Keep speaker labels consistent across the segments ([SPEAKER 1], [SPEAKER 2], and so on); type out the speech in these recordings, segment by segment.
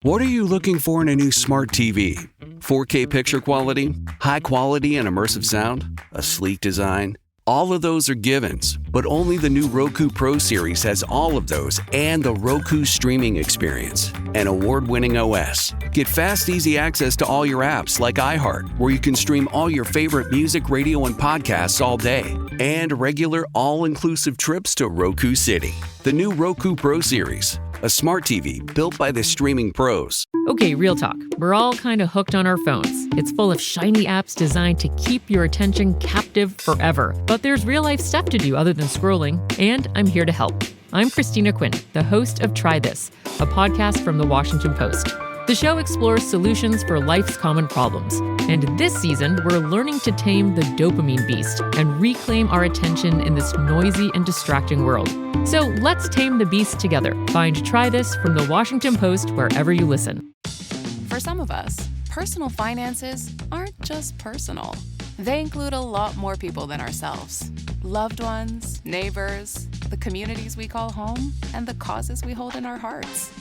[SPEAKER 1] What are you looking for in a new smart TV? 4K picture quality, high quality and immersive sound, a sleek design? All of those are givens, but only the new Roku Pro Series has all of those and the Roku streaming experience, an award-winning OS. Get fast, easy access to all your apps like iHeart, where you can stream all your favorite music, radio, and podcasts all day, and regular all-inclusive trips to Roku City. The new Roku Pro Series, a smart TV built by the streaming pros.
[SPEAKER 2] Okay, real talk. We're all kind of hooked on our phones. It's full of shiny apps designed to keep your attention captive forever. But there's real-life stuff to do other than scrolling, and I'm here to help. I'm Christina Quinn, the host of Try This, a podcast from The Washington Post. The show explores solutions for life's common problems. And this season, we're learning to tame the dopamine beast and reclaim our attention in this noisy and distracting world. So let's tame the beast together. Find Try This from The Washington Post wherever you listen.
[SPEAKER 3] For some of us, personal finances aren't just personal. They include a lot more people than ourselves. Loved ones, neighbors, the communities we call home, and the causes we hold in our hearts.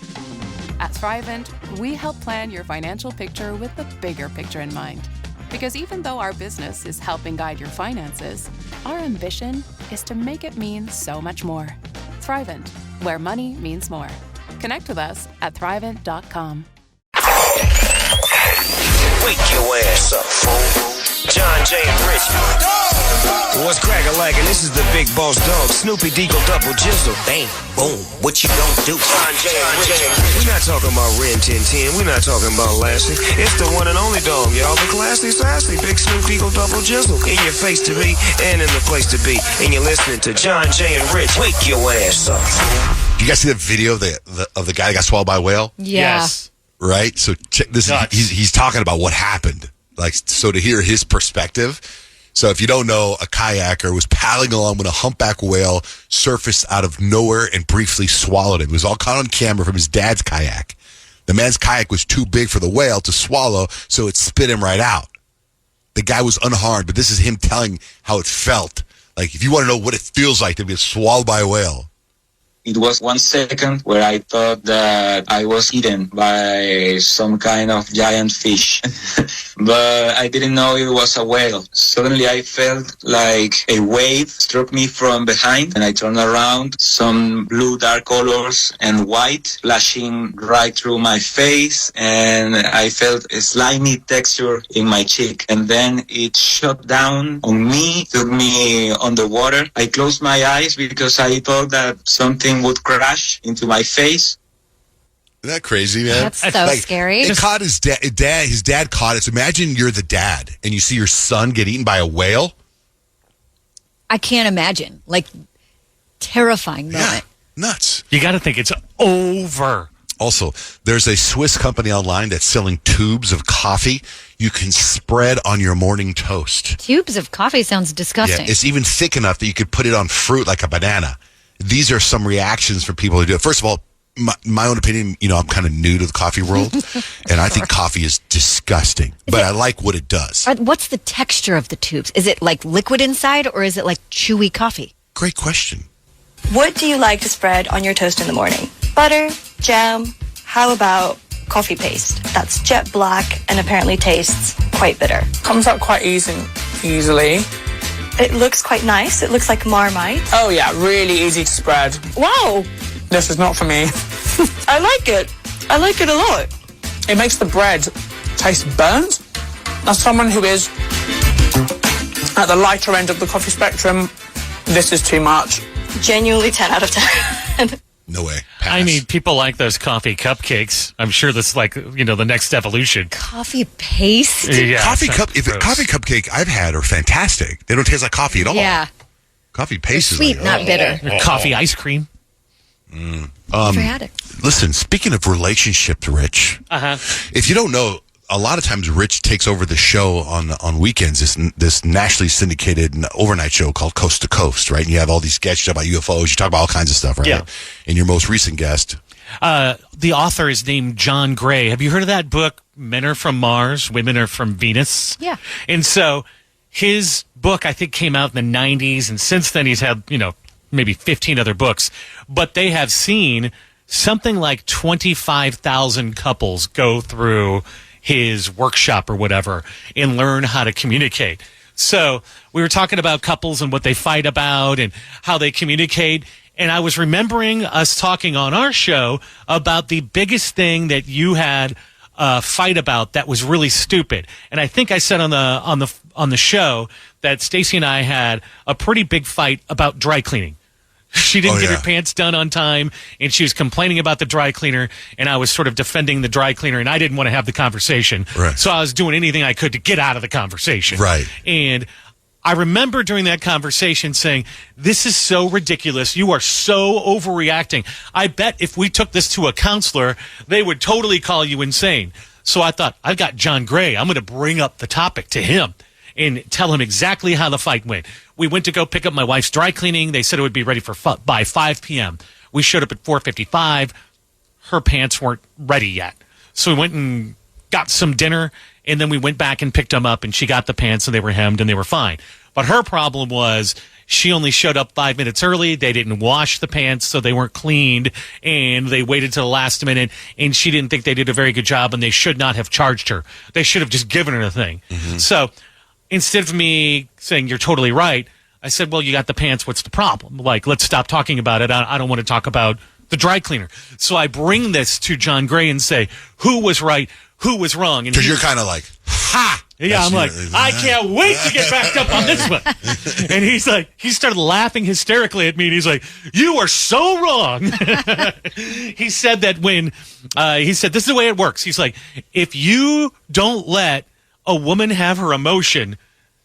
[SPEAKER 3] At Thrivent, we help plan your financial picture with the bigger picture in mind. Because even though our business is helping guide your finances, our ambition is to make it mean so much more. Thrivent, where money means more. Connect with us at Thrivent.com.
[SPEAKER 4] Wake your ass up, fool. John Jay and Rich. What's crack-a-lackin'? This is the big boss dog, Snoopy Deagle Double Jizzle. Bang, boom, what you gon' do? John Jay and Rich. We're not talking about Ren 1010. We're not talking about Lassie. It's the one and only dog, y'all. The classy, sassy, big Snoop Deagle Double Jizzle. In your face to be, and in the place to be. And you're listening to John Jay and Rich. Wake your ass up, fool.
[SPEAKER 5] You guys see the video of the guy that got swallowed by a whale?
[SPEAKER 2] Yeah.
[SPEAKER 6] Yes.
[SPEAKER 5] Right? So check this. He's talking about what happened. Like, so to hear his perspective. So if you don't know, a kayaker was paddling along when a humpback whale surfaced out of nowhere and briefly swallowed him. It was all caught on camera from his dad's kayak. The man's kayak was too big for the whale to swallow, so it spit him right out. The guy was unharmed, but this is him telling how it felt. Like, if you want to know what it feels like to be swallowed by a whale.
[SPEAKER 7] It was 1 second where I thought that I was eaten by some kind of giant fish, but I didn't know it was a whale. Suddenly I felt like a wave struck me from behind, and I turned around, some blue dark colors and white flashing right through my face, and I felt a slimy texture in my cheek. And then it shot down on me, took me underwater. I closed my eyes because I thought that something would crash into my face.
[SPEAKER 5] Isn't that crazy, man?
[SPEAKER 6] That's so scary.
[SPEAKER 5] It caught his dad. His dad caught it. So imagine you're the dad and you see your son get eaten by a whale.
[SPEAKER 6] I can't imagine. Like, terrifying moment.
[SPEAKER 5] Yeah, nuts.
[SPEAKER 8] You got to think it's over.
[SPEAKER 5] Also, there's a Swiss company online that's selling tubes of coffee you can spread on your morning toast.
[SPEAKER 6] Tubes of coffee sounds disgusting.
[SPEAKER 5] Yeah, it's even thick enough that you could put it on fruit like a banana. These are some reactions from people who do it. First of all, my own opinion, I'm kind of new to the coffee world, and I think coffee is disgusting, but I like what it does.
[SPEAKER 6] What's the texture of the tubes? Is it like liquid inside, or is it like chewy coffee?
[SPEAKER 5] Great question.
[SPEAKER 9] What do you like to spread on your toast in the morning? Butter, jam, how about coffee paste? That's jet black and apparently tastes quite bitter.
[SPEAKER 10] Comes out quite easily.
[SPEAKER 9] It looks quite nice. It looks like Marmite.
[SPEAKER 10] Oh yeah, really easy to spread.
[SPEAKER 9] Wow.
[SPEAKER 10] This is not for me.
[SPEAKER 9] I like it. I like it a lot.
[SPEAKER 10] It makes the bread taste burnt. As someone who is at the lighter end of the coffee spectrum, this is too much.
[SPEAKER 9] Genuinely 10 out of 10.
[SPEAKER 5] No way.
[SPEAKER 8] Pass. I mean, people like those coffee cupcakes. I'm sure that's like, the next evolution.
[SPEAKER 6] Coffee paste?
[SPEAKER 8] Yeah.
[SPEAKER 5] Coffee cupcake I've had are fantastic. They don't taste like coffee at all.
[SPEAKER 6] Yeah.
[SPEAKER 5] Coffee paste is
[SPEAKER 6] sweet,
[SPEAKER 5] like,
[SPEAKER 6] not bitter.
[SPEAKER 8] Coffee ice cream.
[SPEAKER 6] Never had it.
[SPEAKER 5] Listen, speaking of relationships, Rich, if you don't know, a lot of times Rich takes over the show on weekends, this nationally syndicated overnight show called Coast to Coast, right? And you have all these guests, you talk about UFOs, you talk about all kinds of stuff, right?
[SPEAKER 8] Yeah.
[SPEAKER 5] And your most recent guest.
[SPEAKER 8] The author is named John Gray. Have you heard of that book, Men Are From Mars, Women Are From Venus?
[SPEAKER 6] Yeah.
[SPEAKER 8] And so his book, I think, came out in the 90s, and since then he's had, maybe 15 other books. But they have seen something like 25,000 couples go through his workshop or whatever and learn how to communicate. So we were talking about couples and what they fight about and how they communicate. And I was remembering us talking on our show about the biggest thing that you had a fight about that was really stupid. And I think I said on the show that Stacey and I had a pretty big fight about dry cleaning. She didn't get her pants done on time, and she was complaining about the dry cleaner, and I was sort of defending the dry cleaner, and I didn't want to have the conversation.
[SPEAKER 5] Right.
[SPEAKER 8] So I was doing anything I could to get out of the conversation.
[SPEAKER 5] Right.
[SPEAKER 8] And I remember during that conversation saying, this is so ridiculous. You are so overreacting. I bet if we took this to a counselor, they would totally call you insane. So I thought, I've got John Gray. I'm going to bring up the topic to him and tell him exactly how the fight went. We went to go pick up my wife's dry cleaning. They said it would be ready by 5 p.m. We showed up at 4:55. Her pants weren't ready yet. So we went and got some dinner, and then we went back and picked them up, and she got the pants, and they were hemmed, and they were fine. But her problem was she only showed up 5 minutes early. They didn't wash the pants, so they weren't cleaned, and they waited till the last minute, and she didn't think they did a very good job, and they should not have charged her. They should have just given her the thing. Mm-hmm. So instead of me saying, you're totally right, I said, well, you got the pants. What's the problem? Like, let's stop talking about it. I don't want to talk about the dry cleaner. So I bring this to John Gray and say, who was right? Who was wrong?
[SPEAKER 5] Because you're kind of like, ha!
[SPEAKER 8] Yeah, I'm like, I can't wait to get backed up on this one. And he's like, he started laughing hysterically at me, and he's like, you are so wrong. He said that this is the way it works. He's like, if you don't let a woman have her emotion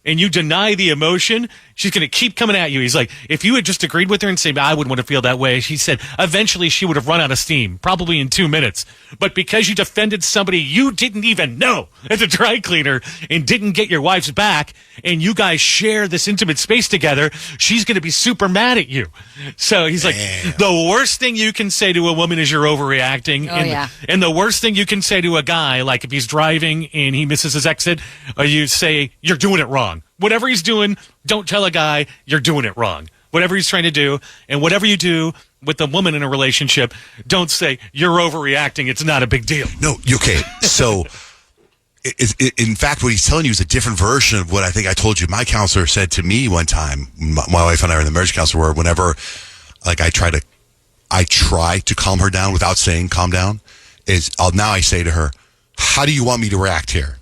[SPEAKER 8] and you deny the emotion, she's going to keep coming at you. He's like, if you had just agreed with her and said, I wouldn't want to feel that way, he said, eventually she would have run out of steam, probably in 2 minutes. But because you defended somebody you didn't even know as a dry cleaner and didn't get your wife's back, and you guys share this intimate space together, she's going to be super mad at you. So he's like, the worst thing you can say to a woman is you're overreacting. And the worst thing you can say to a guy, like if he's driving and he misses his exit, you say, you're doing it wrong. Whatever he's doing, don't tell a guy you're doing it wrong. Whatever he's trying to do, and whatever you do with a woman in a relationship, don't say you're overreacting. It's not a big deal.
[SPEAKER 5] No, okay. So, in fact, what he's telling you is a different version of what I think I told you. My counselor said to me one time. My wife and I are in the marriage counselor. Where whenever, like, I try to calm her down without saying "calm down." Now I say to her, "How do you want me to react here?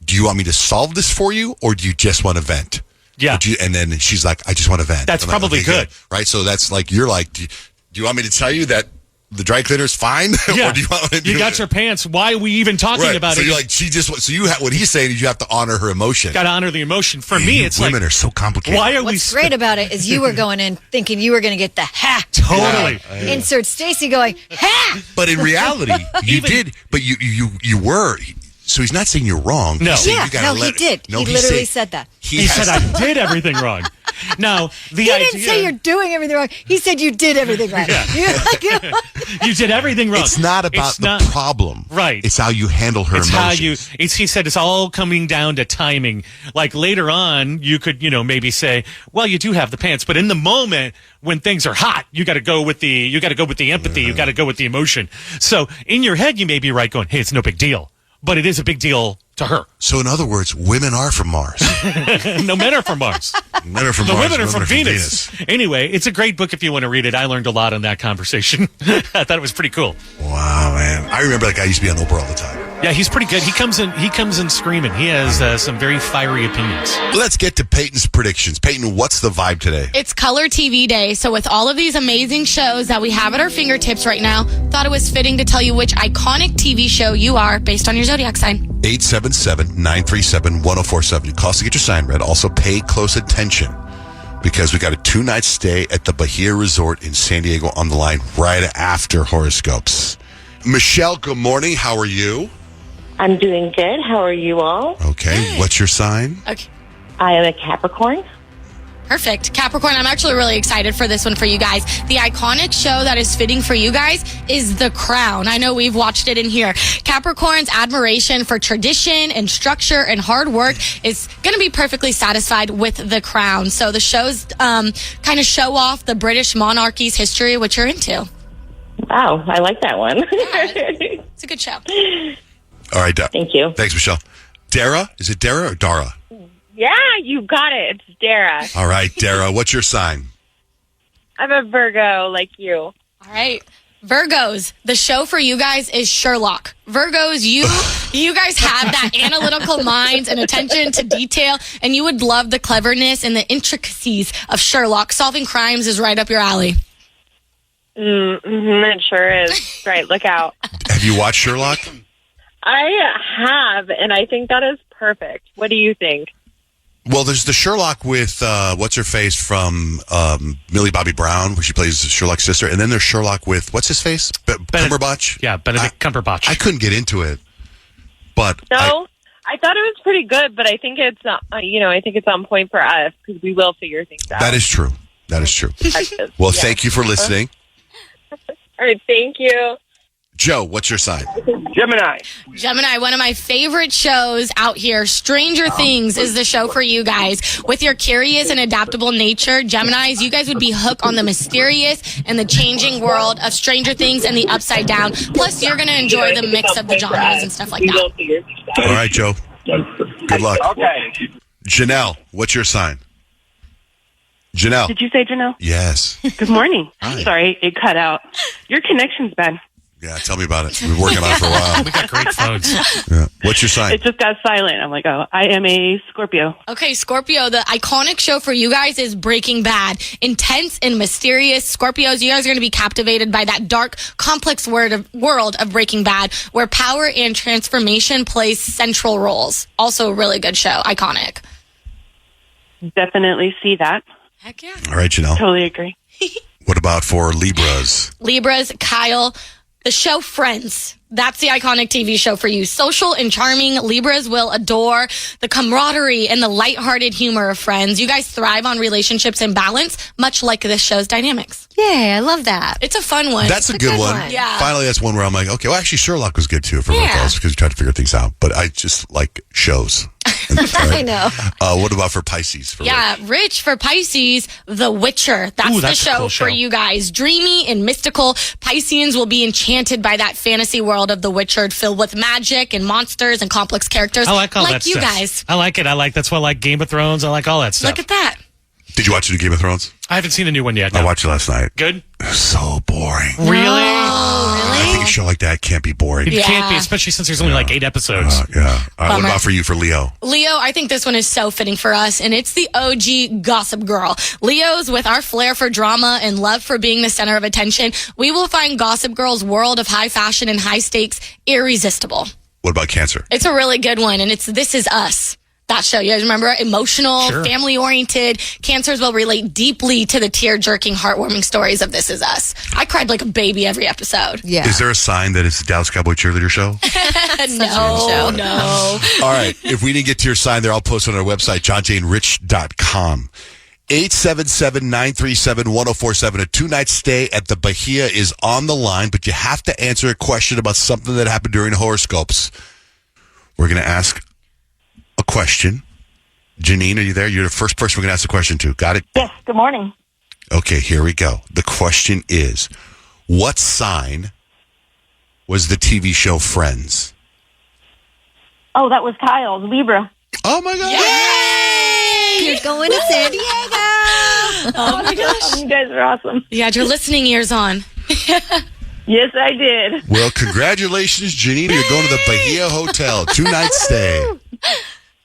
[SPEAKER 5] Do you want me to solve this for you, or do you just want to vent?"
[SPEAKER 8] Yeah.
[SPEAKER 5] And then she's like, "I just want to vent."
[SPEAKER 8] That's probably
[SPEAKER 5] like, okay,
[SPEAKER 8] good.
[SPEAKER 5] Right? So that's like, you're like, do you want me to tell you that the dry cleaner's fine?
[SPEAKER 8] Yeah.
[SPEAKER 5] Or do you want me to
[SPEAKER 8] you got your pants. Why are we even talking about
[SPEAKER 5] so
[SPEAKER 8] it?
[SPEAKER 5] You're like, what he's saying is you have to honor her emotion.
[SPEAKER 8] Got to honor the emotion. For me, it's
[SPEAKER 5] women
[SPEAKER 8] like,
[SPEAKER 5] are so complicated.
[SPEAKER 8] Why are
[SPEAKER 6] What's great about it is you were going in thinking you were going to get the ha.
[SPEAKER 8] Totally.
[SPEAKER 6] Insert Stacey going, ha!
[SPEAKER 5] But in reality, you did. But you were. So he's not saying you're wrong.
[SPEAKER 8] No.
[SPEAKER 6] He did.
[SPEAKER 5] No,
[SPEAKER 6] he literally said that.
[SPEAKER 8] He said I did everything wrong. Now,
[SPEAKER 6] he didn't say you're doing everything wrong. He said you did everything right.
[SPEAKER 8] Yeah. You did everything wrong.
[SPEAKER 5] It's not about the problem.
[SPEAKER 8] Right.
[SPEAKER 5] It's how you handle her emotions.
[SPEAKER 8] He said it's all coming down to timing. Like later on, you could, maybe say, well, you do have the pants, but in the moment when things are hot, you got to go with the empathy. You got to go with the emotion. So in your head, you may be right going, hey, it's no big deal. But it is a big deal to her.
[SPEAKER 5] So, in other words, women are from Mars.
[SPEAKER 8] No, men are from Mars.
[SPEAKER 5] Men are from
[SPEAKER 8] the
[SPEAKER 5] Mars.
[SPEAKER 8] women are from Venus. Anyway, it's a great book if you want to read it. I learned a lot in that conversation. I thought it was pretty cool.
[SPEAKER 5] Wow, man. I remember that guy used to be on Oprah all the time.
[SPEAKER 8] Yeah, he's pretty good. He comes in screaming. He has some very fiery opinions.
[SPEAKER 5] Let's get to Peyton's predictions. Peyton, what's the vibe today?
[SPEAKER 11] It's Color TV Day, so with all of these amazing shows that we have at our fingertips right now, thought it was fitting to tell you which iconic TV show you are based on your zodiac sign.
[SPEAKER 5] 877-937-1047. You call us to get your sign read. Also, pay close attention because we got a 2-night stay at the Bahia Resort in San Diego on the line right after horoscopes. Michelle, good morning. How are you?
[SPEAKER 12] I'm doing good. How are you all?
[SPEAKER 5] Okay. Good. What's your sign?
[SPEAKER 11] Okay.
[SPEAKER 12] I am a Capricorn.
[SPEAKER 11] Perfect. Capricorn, I'm actually really excited for this one for you guys. The iconic show that is fitting for you guys is The Crown. I know we've watched it in here. Capricorn's admiration for tradition and structure and hard work is going to be perfectly satisfied with The Crown. So the shows kind of show off the British monarchy's history, which you're into.
[SPEAKER 12] Wow, I like that one.
[SPEAKER 11] It's a good show.
[SPEAKER 5] All right.
[SPEAKER 12] Thank you.
[SPEAKER 5] Thanks, Michelle. Dara? Is it Dara or Dara?
[SPEAKER 13] Yeah, you got it. It's Dara.
[SPEAKER 5] All right, Dara. What's your sign?
[SPEAKER 13] I'm a Virgo, like you.
[SPEAKER 11] All right. Virgos, the show for you guys is Sherlock. Virgos, you guys have that analytical mind and attention to detail, and you would love the cleverness and the intricacies of Sherlock. Solving crimes is right up your alley.
[SPEAKER 13] It sure is. Right, look out.
[SPEAKER 5] Have you watched Sherlock?
[SPEAKER 13] I have, and I think that is perfect. What do you think?
[SPEAKER 5] Well, there's the Sherlock with, what's-her-face from Millie Bobby Brown, where she plays Sherlock's sister. And then there's Sherlock with, what's-his-face? Cumberbatch?
[SPEAKER 8] Yeah, Benedict Cumberbatch.
[SPEAKER 5] I couldn't get into it. But
[SPEAKER 13] No, I thought it was pretty good, but I think it's, I think it's on point for us, because we will figure things out.
[SPEAKER 5] That is true. That is true. Well, thank you for listening.
[SPEAKER 13] All right, thank you.
[SPEAKER 5] Joe, what's your sign?
[SPEAKER 11] Gemini, one of my favorite shows out here. Stranger Things is the show for you guys. With your curious and adaptable nature, Geminis, you guys would be hooked on the mysterious and the changing world of Stranger Things and the Upside Down. Plus, you're going to enjoy the mix of the genres and stuff like that.
[SPEAKER 5] All right, Joe. Good luck.
[SPEAKER 14] Okay.
[SPEAKER 5] Janelle, what's your sign? Janelle.
[SPEAKER 15] Did you say Janelle?
[SPEAKER 5] Yes.
[SPEAKER 15] Good morning.
[SPEAKER 5] Hi.
[SPEAKER 15] Sorry, it cut out. Your connection's bad.
[SPEAKER 5] Yeah, tell me about it. We've been working on it for a while.
[SPEAKER 8] We got great phones.
[SPEAKER 5] Yeah. What's your sign?
[SPEAKER 15] It just got silent. I'm like, oh, I am a Scorpio.
[SPEAKER 11] Okay, Scorpio, the iconic show for you guys is Breaking Bad. Intense and mysterious. Scorpios, you guys are going to be captivated by that dark, complex world of Breaking Bad, where power and transformation plays central roles. Also a really good show. Iconic.
[SPEAKER 15] Definitely see that.
[SPEAKER 11] Heck yeah.
[SPEAKER 5] All right, Janelle.
[SPEAKER 15] Totally agree.
[SPEAKER 5] What about for Libras?
[SPEAKER 11] Libras, Kyle, the show Friends. That's the iconic TV show for you. Social and charming, Libras will adore the camaraderie and the lighthearted humor of Friends. You guys thrive on relationships and balance, much like this show's dynamics.
[SPEAKER 6] Yeah, I love that.
[SPEAKER 11] It's a fun one.
[SPEAKER 5] That's a good one.
[SPEAKER 11] Yeah.
[SPEAKER 5] Finally, that's one where I'm like, okay, well, actually, Sherlock was good too for both of us because we tried to figure things out. But I just like shows.
[SPEAKER 6] I know.
[SPEAKER 5] What about for Pisces?
[SPEAKER 11] Rich for Pisces, The Witcher. That's the show for you guys. Dreamy and mystical. Pisceans will be enchanted by that fantasy world of The Witcher, filled with magic and monsters and complex characters.
[SPEAKER 8] I like all that
[SPEAKER 11] you
[SPEAKER 8] stuff.
[SPEAKER 11] guys.
[SPEAKER 8] I like it. That's why I like Game of Thrones. I like all that stuff.
[SPEAKER 11] Look at that.
[SPEAKER 5] Did you watch the new Game of Thrones?
[SPEAKER 8] I haven't seen the new one yet. No.
[SPEAKER 5] I watched it last night.
[SPEAKER 8] Good?
[SPEAKER 5] It was so boring.
[SPEAKER 8] Really?
[SPEAKER 5] I think a show like that can't be boring.
[SPEAKER 8] It can't be, especially since there's only like 8 episodes.
[SPEAKER 5] Yeah. What
[SPEAKER 11] Bummer.
[SPEAKER 5] about for you for Leo?
[SPEAKER 11] Leo, I think this one is so fitting for us, and it's the OG Gossip Girl. Leos, with our flair for drama and love for being the center of attention, we will find Gossip Girl's world of high fashion and high stakes irresistible.
[SPEAKER 5] What about Cancer?
[SPEAKER 11] It's a really good one, and it's This Is Us. That show, you guys remember? Emotional, family-oriented. Cancers will relate deeply to the tear-jerking, heartwarming stories of This Is Us. I cried like a baby every episode.
[SPEAKER 6] Yeah.
[SPEAKER 5] Is there a sign that it's the Dallas Cowboy cheerleader show?
[SPEAKER 11] No.
[SPEAKER 5] All right. If we didn't get to your sign there, I'll post it on our website, johnjanerich.com. 877-937-1047. A 2-night stay at the Bahia is on the line, but you have to answer a question about something that happened during horoscopes. We're going to ask a question. Janine, are you there? You're the first person we're going to ask the question to. Got it?
[SPEAKER 12] Yes, good morning.
[SPEAKER 5] Okay, here we go. The question is, what sign was the TV show Friends?
[SPEAKER 12] Oh, that was Kyle's, Libra.
[SPEAKER 5] Oh, my God.
[SPEAKER 6] Yay! You're going to San Diego.
[SPEAKER 11] Oh, my gosh.
[SPEAKER 12] You guys are awesome.
[SPEAKER 11] You had your listening ears on.
[SPEAKER 12] Yes, I did.
[SPEAKER 5] Well, congratulations, Janine. You're going to the Bahia Hotel. 2-night stay.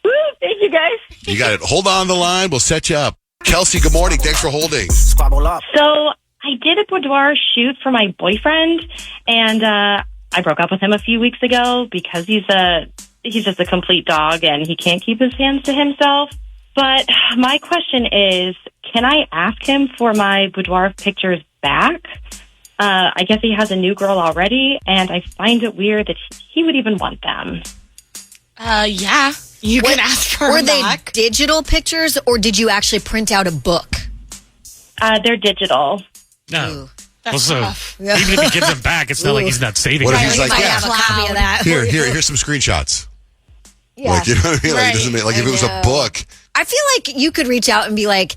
[SPEAKER 12] Woo, thank you, guys.
[SPEAKER 5] You got it. Hold on the line. We'll set you up. Kelsey, good morning. Thanks for holding.
[SPEAKER 12] So I did a boudoir shoot for my boyfriend, and I broke up with him a few weeks ago because he's just a complete dog, and he can't keep his hands to himself. But my question is, can I ask him for my boudoir pictures back? I guess he has a new girl already, and I find it weird that he would even want them.
[SPEAKER 11] Yeah. You can ask for
[SPEAKER 6] Were
[SPEAKER 11] them
[SPEAKER 6] they
[SPEAKER 11] back.
[SPEAKER 6] digital pictures, or did you actually print out a book?
[SPEAKER 12] They're digital.
[SPEAKER 8] No.
[SPEAKER 11] That's
[SPEAKER 8] Also,
[SPEAKER 11] tough.
[SPEAKER 8] even if he gives them back, it's not like he's not saving
[SPEAKER 5] What if
[SPEAKER 8] them.
[SPEAKER 5] he's like,
[SPEAKER 6] might
[SPEAKER 5] yeah,
[SPEAKER 6] have a copy of that.
[SPEAKER 5] here's some screenshots.
[SPEAKER 6] Yeah.
[SPEAKER 5] Like, you know what I mean? Like, it doesn't
[SPEAKER 11] Right.
[SPEAKER 5] make, like if it was a book.
[SPEAKER 6] I feel like you could reach out and be like,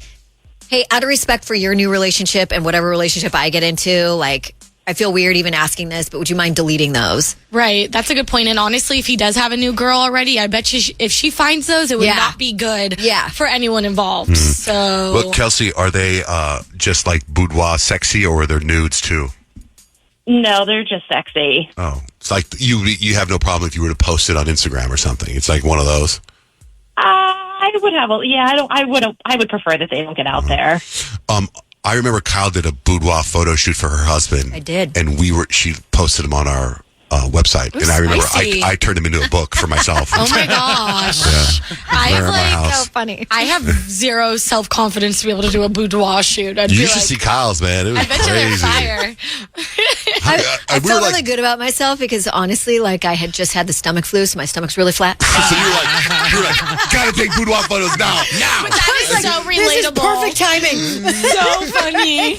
[SPEAKER 6] hey, out of respect for your new relationship and whatever relationship I get into, like, I feel weird even asking this, but would you mind deleting those?
[SPEAKER 11] Right. That's a good point. And honestly, if he does have a new girl already, I bet you if she finds those, it would not be good for anyone involved. So,
[SPEAKER 5] Well, Kelsey, are they just like boudoir sexy, or are there nudes too?
[SPEAKER 12] No, they're just sexy.
[SPEAKER 5] Oh, it's like you have no problem if you were to post it on Instagram or something. It's like one of those.
[SPEAKER 12] I would have I would prefer that they don't get out there.
[SPEAKER 5] I remember Kyle did a boudoir photo shoot for her husband.
[SPEAKER 6] I did.
[SPEAKER 5] And she posted him on our website. And I remember I turned him into a book for myself.
[SPEAKER 11] Oh my gosh.
[SPEAKER 5] Yeah.
[SPEAKER 11] I
[SPEAKER 5] They're in my house.
[SPEAKER 6] So funny.
[SPEAKER 11] I have zero self-confidence to be able to do a boudoir shoot.
[SPEAKER 5] You should see Kyle's, man. It was
[SPEAKER 11] I bet
[SPEAKER 5] crazy.
[SPEAKER 11] you they're fire.
[SPEAKER 6] I felt really good about myself because honestly, like I had just had the stomach flu, so my stomach's really flat.
[SPEAKER 5] So you're like, gotta take boudoir photos now.
[SPEAKER 11] But that is so relatable.
[SPEAKER 6] This is perfect timing.
[SPEAKER 11] So funny.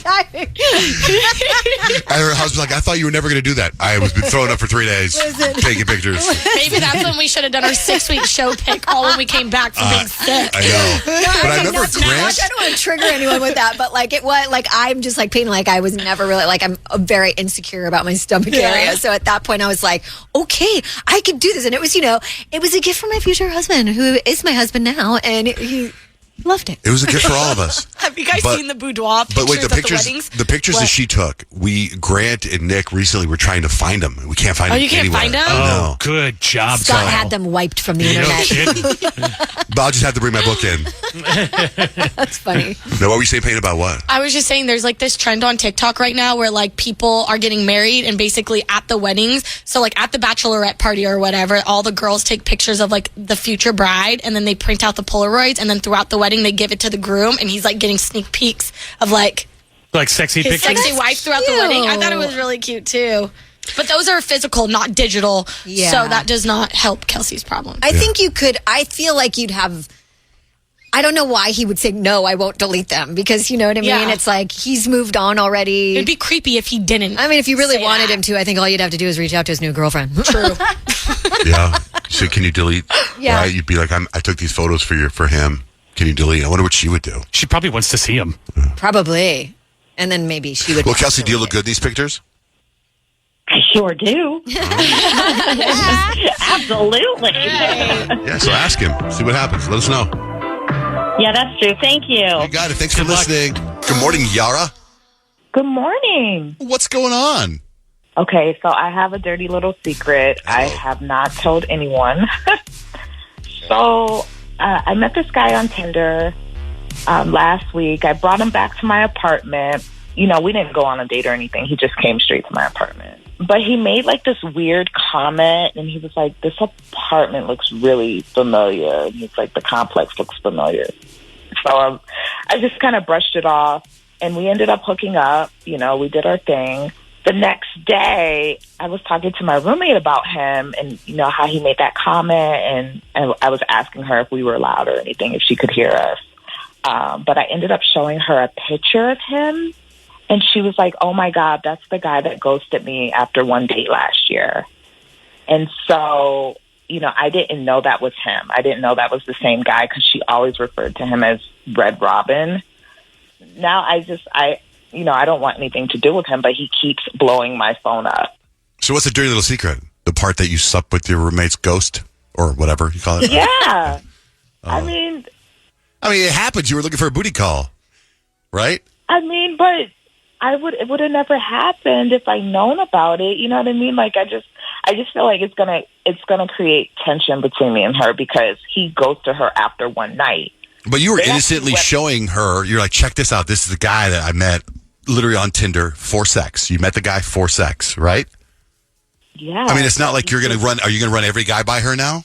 [SPEAKER 5] And her husband's like, I thought you were never going to do that. I was been throwing up for 3 days, taking pictures.
[SPEAKER 11] Maybe that's when we should have done our 6-week show pick all when we came back from being sick.
[SPEAKER 5] I know. But I remember Grant.
[SPEAKER 6] I don't want to trigger anyone with that, but like it was like I'm just like painting like I was never really like I'm very insecure about my stomach area. So at that point I was like, okay, I could do this. And it was, it was a gift from my future husband, who is my husband now, and he loved it.
[SPEAKER 5] It was a gift for all of us.
[SPEAKER 11] Have you guys seen the boudoir pictures
[SPEAKER 5] But wait, the
[SPEAKER 11] at
[SPEAKER 5] pictures,
[SPEAKER 11] the weddings?
[SPEAKER 5] the pictures that she took, Grant and Nick recently were trying to find them. We can't find them.
[SPEAKER 11] You can't
[SPEAKER 5] anywhere.
[SPEAKER 11] find them?
[SPEAKER 8] Oh, good job,
[SPEAKER 6] Scott
[SPEAKER 8] Kyle.
[SPEAKER 6] had them wiped from the internet.
[SPEAKER 5] But I'll just have to bring my book in.
[SPEAKER 6] That's funny.
[SPEAKER 5] No, what were you saying, Payne, about what?
[SPEAKER 11] I was just saying there's like this trend on TikTok right now where like people are getting married and basically at the weddings. So like at the bachelorette party or whatever, all the girls take pictures of like the future bride and then they print out the Polaroids and then throughout the wedding they give it to the groom and he's like getting sneak peeks of like
[SPEAKER 8] sexy
[SPEAKER 11] his
[SPEAKER 8] pictures.
[SPEAKER 11] sexy wife throughout the wedding. I thought it was really cute too. But those are physical, not digital.
[SPEAKER 6] Yeah.
[SPEAKER 11] So that does not help Kelsey's problem.
[SPEAKER 6] I think you could. I feel like you'd have. I don't know why he would say no. I won't delete them because you know what I mean.
[SPEAKER 11] Yeah.
[SPEAKER 6] It's like he's moved on already.
[SPEAKER 11] It'd be creepy if he didn't.
[SPEAKER 6] I mean, if you really wanted him to, I think all you'd have to do is reach out to his new girlfriend.
[SPEAKER 11] True.
[SPEAKER 5] Yeah. So can you delete?
[SPEAKER 6] Yeah.
[SPEAKER 5] Right? You'd be like, I took these photos for him. Can you delete? I wonder what she would do.
[SPEAKER 8] She probably wants to see him.
[SPEAKER 6] Probably, and then maybe she would.
[SPEAKER 5] Well, Kelsey, do you look good in these pictures?
[SPEAKER 12] I sure do. Absolutely.
[SPEAKER 5] Yeah. So ask him. See what happens. Let us know.
[SPEAKER 12] Yeah, that's true. Thank you.
[SPEAKER 5] You got it. Thanks for listening. Good morning, Yara.
[SPEAKER 14] Good morning.
[SPEAKER 5] What's going on?
[SPEAKER 14] Okay, so I have a dirty little secret. I have not told anyone. So I met this guy on Tinder last week. I brought him back to my apartment. We didn't go on a date or anything. He just came straight to my apartment. But he made like this weird comment, and he was like, this apartment looks really familiar. And he's like, the complex looks familiar. So I just kind of brushed it off, and we ended up hooking up. We did our thing. The next day, I was talking to my roommate about him and, how he made that comment. And I was asking her if we were loud or anything, if she could hear us. But I ended up showing her a picture of him. And she was like, oh, my God, that's the guy that ghosted me after one date last year. And so, I didn't know that was him. I didn't know that was the same guy because she always referred to him as Red Robin. Now I don't want anything to do with him, but he keeps blowing my phone up.
[SPEAKER 5] So what's the dirty little secret? The part that you slept with your roommate's ghost or whatever you call it?
[SPEAKER 14] Yeah. I mean,
[SPEAKER 5] it happens. You were looking for a booty call, right?
[SPEAKER 14] But it would have never happened if I'd known about it. You know what I mean? Like I just feel like it's gonna create tension between me and her because he ghosted her after one night.
[SPEAKER 5] But you were innocently showing her, you're like, check this out. This is the guy that I met literally on Tinder for sex. You met the guy for sex, right?
[SPEAKER 14] Yeah.
[SPEAKER 5] It's not like you're going to run. Are you going to run every guy by her now?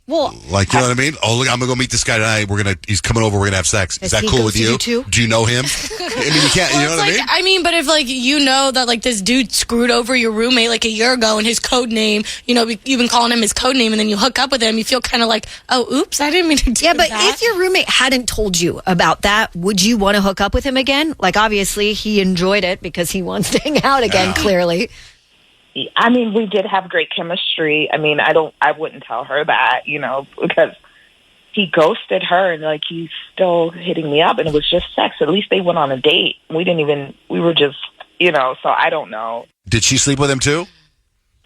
[SPEAKER 6] Well,
[SPEAKER 5] like, you know what I mean? Oh, look, I'm going to go meet this guy tonight. He's coming over. We're going to have sex. Is that cool with you?
[SPEAKER 6] Too?
[SPEAKER 5] Do you know him? You can't, you know what I mean?
[SPEAKER 11] But if like, that like this dude screwed over your roommate like a year ago and his code name, you've been calling him his code name and then you hook up with him, you feel kind of like, oh, oops, I didn't mean to do that.
[SPEAKER 6] Yeah, but if your roommate hadn't told you about that, would you want to hook up with him again? Like, obviously, he enjoyed it because he wants to hang out again, clearly.
[SPEAKER 14] We did have great chemistry. I wouldn't tell her that, because he ghosted her and like he's still hitting me up and it was just sex. At least they went on a date. We were just, so I don't know.
[SPEAKER 5] Did she sleep with him too?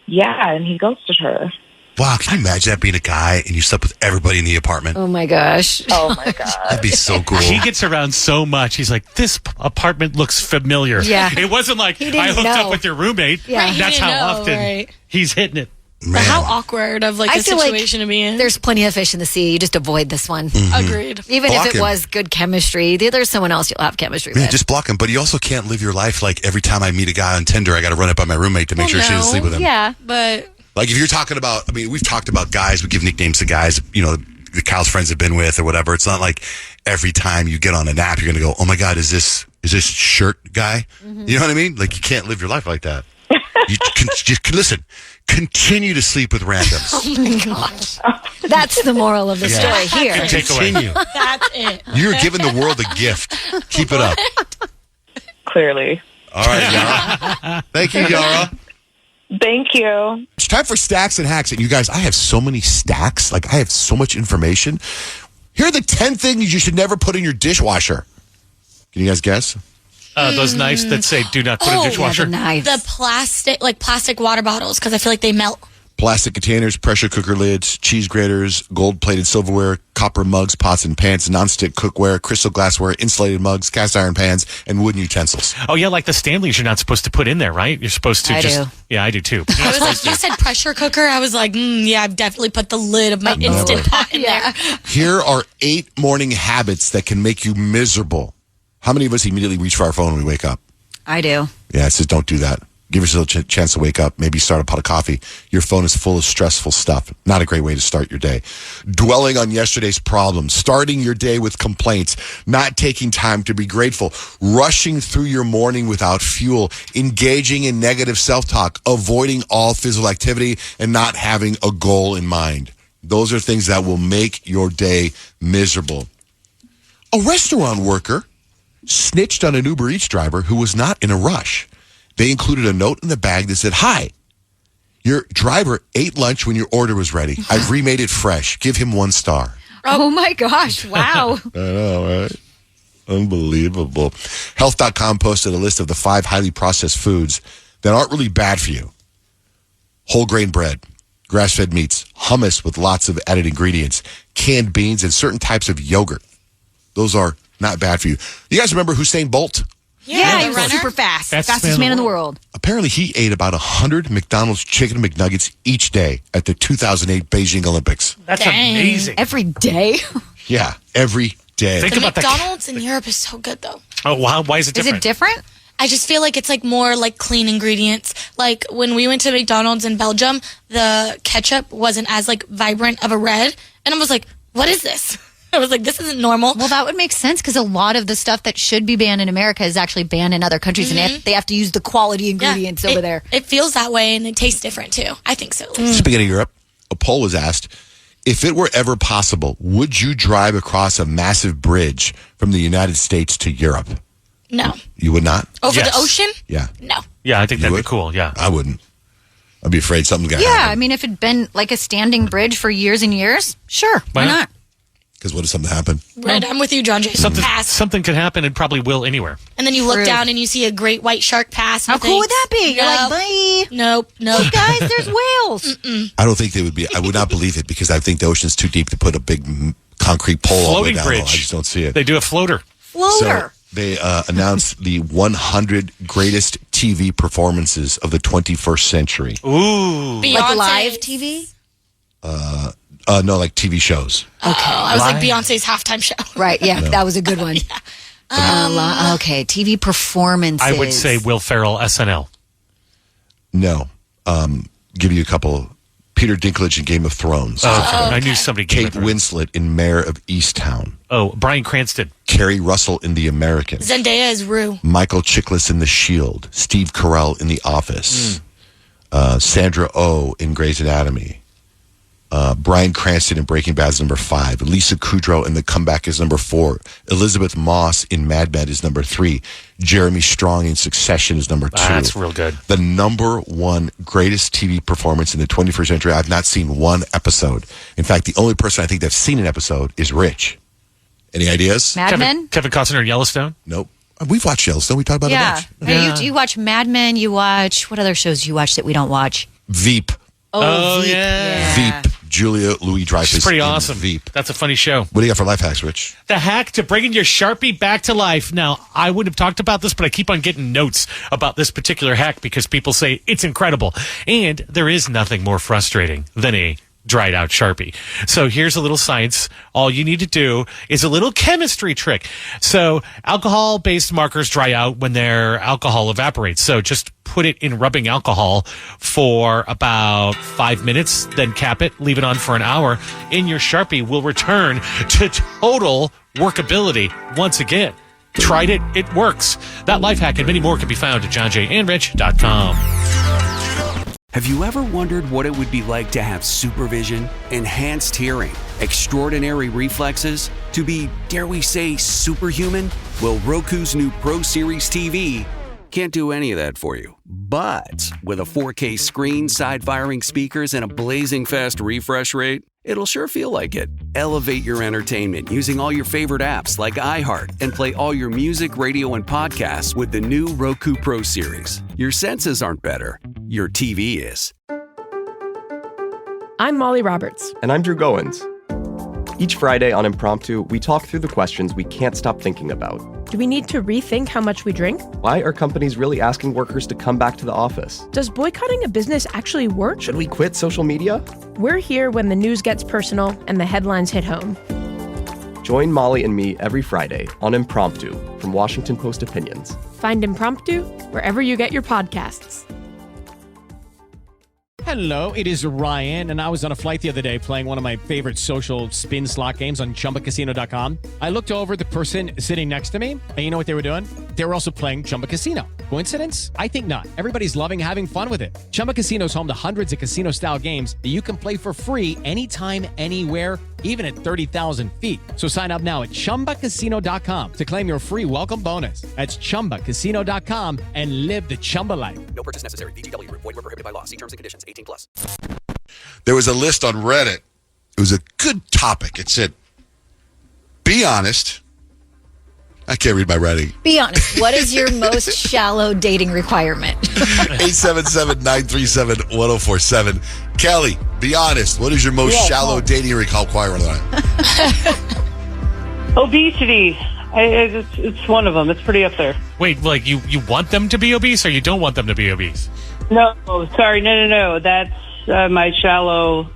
[SPEAKER 14] Yeah, and he ghosted her.
[SPEAKER 5] Wow, can you imagine that being a guy and you slept with everybody in the apartment?
[SPEAKER 6] Oh my gosh.
[SPEAKER 14] Oh my God.
[SPEAKER 5] That'd be so cool.
[SPEAKER 8] He gets around so much. He's like, this apartment looks familiar.
[SPEAKER 6] Yeah.
[SPEAKER 8] It wasn't like,
[SPEAKER 6] He didn't
[SPEAKER 8] I hooked
[SPEAKER 6] know.
[SPEAKER 8] up with your roommate.
[SPEAKER 6] Yeah. Right, he
[SPEAKER 8] That's
[SPEAKER 11] didn't
[SPEAKER 8] how
[SPEAKER 11] know,
[SPEAKER 8] often
[SPEAKER 11] right.
[SPEAKER 8] he's hitting it.
[SPEAKER 11] But how awkward of like
[SPEAKER 6] I
[SPEAKER 11] a
[SPEAKER 6] feel like
[SPEAKER 11] situation to be in.
[SPEAKER 6] There's plenty of fish in the sea. You just avoid this one.
[SPEAKER 11] Agreed.
[SPEAKER 6] Even
[SPEAKER 5] Block
[SPEAKER 6] if it
[SPEAKER 5] him.
[SPEAKER 6] was good chemistry, there's someone else you'll have chemistry
[SPEAKER 5] Yeah,
[SPEAKER 6] with.
[SPEAKER 5] just block him. But you also can't live your life like every time I meet a guy on Tinder, I got to run it by my roommate to make sure she doesn't sleep with him.
[SPEAKER 6] Yeah.
[SPEAKER 11] But
[SPEAKER 5] Like if you're talking about, I mean, we've talked about guys, we give nicknames to guys, you know, the Kyle's friends have been with or whatever. It's not like every time you get on an app, you're going to go, oh my God, is this shirt guy? You know what I mean? Like you can't live your life like that. You just listen, continue to sleep with randoms.
[SPEAKER 6] Oh my gosh. That's the moral of the story here.
[SPEAKER 8] Good takeaway.
[SPEAKER 5] Continue.
[SPEAKER 11] that's it.
[SPEAKER 5] You're giving the world a gift. Keep it up.
[SPEAKER 14] Clearly.
[SPEAKER 5] All right, Yara. Thank you, Yara.
[SPEAKER 14] Thank you.
[SPEAKER 5] It's time for Stacks and Hacks. And you guys, I have so many stacks. Like, I have so much information. Here are the 10 things you should never put in your dishwasher. Can you guys guess?
[SPEAKER 8] Those knives that say do not put in the dishwasher.
[SPEAKER 11] The plastic water bottles, because I feel like they melt.
[SPEAKER 5] Plastic containers, pressure cooker lids, cheese graters, gold-plated silverware, copper mugs, pots and pans, nonstick cookware, crystal glassware, insulated mugs, cast iron pans, and wooden utensils.
[SPEAKER 8] Oh, yeah, like the Stanleys you're not supposed to put in there, right? You're supposed to
[SPEAKER 6] I
[SPEAKER 8] just...
[SPEAKER 6] do.
[SPEAKER 8] Yeah, I do too.
[SPEAKER 11] I was like, you said pressure cooker. I was like, yeah, I've definitely put the lid of my Instant Pot in there.
[SPEAKER 5] Here are 8 morning habits that can make you miserable. How many of us immediately reach for our phone when we wake up?
[SPEAKER 6] I do.
[SPEAKER 5] Yeah, it says don't do that. Give yourself a chance to wake up. Maybe start a pot of coffee. Your phone is full of stressful stuff. Not a great way to start your day. Dwelling on yesterday's problems. Starting your day with complaints. Not taking time to be grateful. Rushing through your morning without fuel. Engaging in negative self-talk. Avoiding all physical activity and not having a goal in mind. Those are things that will make your day miserable. A restaurant worker snitched on an Uber Eats driver who was not in a rush. They included a note in the bag that said, "Hi, your driver ate lunch when your order was ready. I've remade it fresh. Give him 1 star."
[SPEAKER 6] Oh my gosh. Wow.
[SPEAKER 5] I know, right? Unbelievable. Health.com posted a list of the 5 highly processed foods that aren't really bad for you. Whole grain bread, grass-fed meats, hummus with lots of added ingredients, canned beans, and certain types of yogurt. Those are not bad for you. You guys remember Usain Bolt?
[SPEAKER 6] Yeah, he was super fast. Fastest man in the world.
[SPEAKER 5] Apparently, he ate about 100 McDonald's chicken McNuggets each day at the 2008 Beijing Olympics.
[SPEAKER 8] That's amazing.
[SPEAKER 6] Every day?
[SPEAKER 5] Yeah, every day.
[SPEAKER 8] Think
[SPEAKER 11] The
[SPEAKER 8] about
[SPEAKER 11] McDonald's in Europe is so good, though.
[SPEAKER 8] Oh, wow. Why is it different?
[SPEAKER 6] different?
[SPEAKER 11] I just feel like it's like more like clean ingredients. Like when we went to McDonald's in Belgium, the ketchup wasn't as like vibrant of a red. And I was like, what is this? I was like, this isn't normal.
[SPEAKER 16] Well, that would make sense because a lot of the stuff that should be banned in America is actually banned in other countries, and they have to use the quality ingredients over there.
[SPEAKER 11] It feels that way, and it tastes different too. I think so.
[SPEAKER 5] Speaking of Europe, a poll was asked, if it were ever possible, would you drive across a massive bridge from the United States to Europe?
[SPEAKER 11] No.
[SPEAKER 5] You would not?
[SPEAKER 11] Over the ocean?
[SPEAKER 5] Yeah.
[SPEAKER 11] No.
[SPEAKER 8] Yeah, I think that'd be cool. Yeah.
[SPEAKER 5] I wouldn't. I'd be afraid something's going to
[SPEAKER 16] Yeah,
[SPEAKER 5] happen.
[SPEAKER 16] I mean, if it'd been like a standing bridge for years and years, sure, why not?
[SPEAKER 5] Because what if something happened?
[SPEAKER 11] Right, I'm with you, John J. Pass.
[SPEAKER 8] Something could happen and probably will anywhere.
[SPEAKER 11] And then you look
[SPEAKER 16] True.
[SPEAKER 11] down and you see a great white shark pass.
[SPEAKER 16] How cool would that be? You're like, bye.
[SPEAKER 11] Nope.
[SPEAKER 16] Hey, guys, there's whales.
[SPEAKER 5] I don't think they would be. I would not believe it because I think the ocean's too deep to put a big concrete pole all the way
[SPEAKER 8] Floating
[SPEAKER 5] down.
[SPEAKER 8] bridge.
[SPEAKER 5] I just don't see it.
[SPEAKER 8] They do a floater.
[SPEAKER 5] So they announced the 100 greatest TV performances of the 21st century.
[SPEAKER 8] Ooh.
[SPEAKER 16] Like live TV?
[SPEAKER 5] No, like TV shows.
[SPEAKER 11] Okay. I was like Beyonce's halftime show.
[SPEAKER 6] Right, yeah, that was a good one. Okay, TV performances.
[SPEAKER 8] I would say Will Ferrell, SNL.
[SPEAKER 5] No. Give you a couple. Peter Dinklage in Game of Thrones.
[SPEAKER 8] I knew somebody.
[SPEAKER 5] Kate Winslet in Mayor of Easttown.
[SPEAKER 8] Oh, Bryan Cranston.
[SPEAKER 5] Carrie Russell in The Americans.
[SPEAKER 11] Zendaya is Rue.
[SPEAKER 5] Michael Chiklis in The Shield. Steve Carell in The Office. Sandra Oh in Grey's Anatomy. Bryan Cranston in Breaking Bad is number 5. Lisa Kudrow in The Comeback is number 4. Elizabeth Moss in Mad Men is number 3. Jeremy Strong in Succession is number 2.
[SPEAKER 8] That's real good.
[SPEAKER 5] The number 1 greatest TV performance in the 21st century. I've not seen one episode. In fact, the only person I think that's seen an episode is Rich. Any ideas?
[SPEAKER 16] Mad Men?
[SPEAKER 8] Kevin Costner in Yellowstone?
[SPEAKER 5] Nope. We've watched Yellowstone. We talked about it a bunch.
[SPEAKER 16] Hey, you watch Mad Men. You watch, what other shows do you watch that we don't watch?
[SPEAKER 5] Veep.
[SPEAKER 8] Oh,
[SPEAKER 16] Veep.
[SPEAKER 8] yeah.
[SPEAKER 5] Veep. Julia Louis-Dreyfus.
[SPEAKER 8] She's pretty
[SPEAKER 5] in
[SPEAKER 8] awesome.
[SPEAKER 5] Veep.
[SPEAKER 8] That's a funny show.
[SPEAKER 5] What do you got for life hacks, Rich?
[SPEAKER 8] The hack to bringing your Sharpie back to life. Now, I would have talked about this, but I keep on getting notes about this particular hack because people say it's incredible. And there is nothing more frustrating than a dried out Sharpie. So here's a little science. All you need to do is a little chemistry trick. So alcohol-based markers dry out when their alcohol evaporates. So just put it in rubbing alcohol for about 5 minutes, then cap it, leave it on for an hour, and your Sharpie will return to total workability once again. Tried it, it works. That life hack and many more can be found at johnjandrich.com.
[SPEAKER 1] Have you ever wondered what it would be like to have supervision, enhanced hearing, extraordinary reflexes, to be, dare we say, superhuman? Well, Roku's new Pro Series TV can't do any of that for you. But with a 4K screen, side-firing speakers, and a blazing fast refresh rate, it'll sure feel like it. Elevate your entertainment using all your favorite apps like iHeart and play all your music, radio, and podcasts with the new Roku Pro Series. Your senses aren't better. Your TV is.
[SPEAKER 17] I'm Molly Roberts.
[SPEAKER 18] And I'm Drew Goins. Each Friday on Impromptu, we talk through the questions we can't stop thinking about.
[SPEAKER 17] Do we need to rethink how much we drink?
[SPEAKER 18] Why are companies really asking workers to come back to the office?
[SPEAKER 17] Does boycotting a business actually work?
[SPEAKER 18] Should we quit social media?
[SPEAKER 17] We're here when the news gets personal and the headlines hit home.
[SPEAKER 18] Join Molly and me every Friday on Impromptu from Washington Post Opinions.
[SPEAKER 17] Find Impromptu wherever you get your podcasts.
[SPEAKER 19] Hello, it is Ryan, and I was on a flight the other day playing one of my favorite social spin slot games on ChumbaCasino.com. I looked over at the person sitting next to me, and you know what they were doing? They were also playing Chumba Casino. Coincidence? I think not. Everybody's loving having fun with it. Chumba Casino is home to hundreds of casino-style games that you can play for free anytime, anywhere, even at 30,000 feet. So sign up now at ChumbaCasino.com to claim your free welcome bonus. That's ChumbaCasino.com and live the Chumba life.
[SPEAKER 1] No purchase necessary. VGW. Void where prohibited by law. See terms and conditions. 18+.
[SPEAKER 5] There was a list on Reddit. It was a good topic. It said, be honest. I can't read my writing.
[SPEAKER 6] Be honest. What is your most shallow dating requirement?
[SPEAKER 5] 877-937-1047. Kelly, be honest. What is your most shallow dating requirement?
[SPEAKER 15] Obesity. It's one of them. It's pretty up there.
[SPEAKER 8] Wait, like you want them to be obese or you don't want them to be obese?
[SPEAKER 15] No, sorry. No. That's my shallow...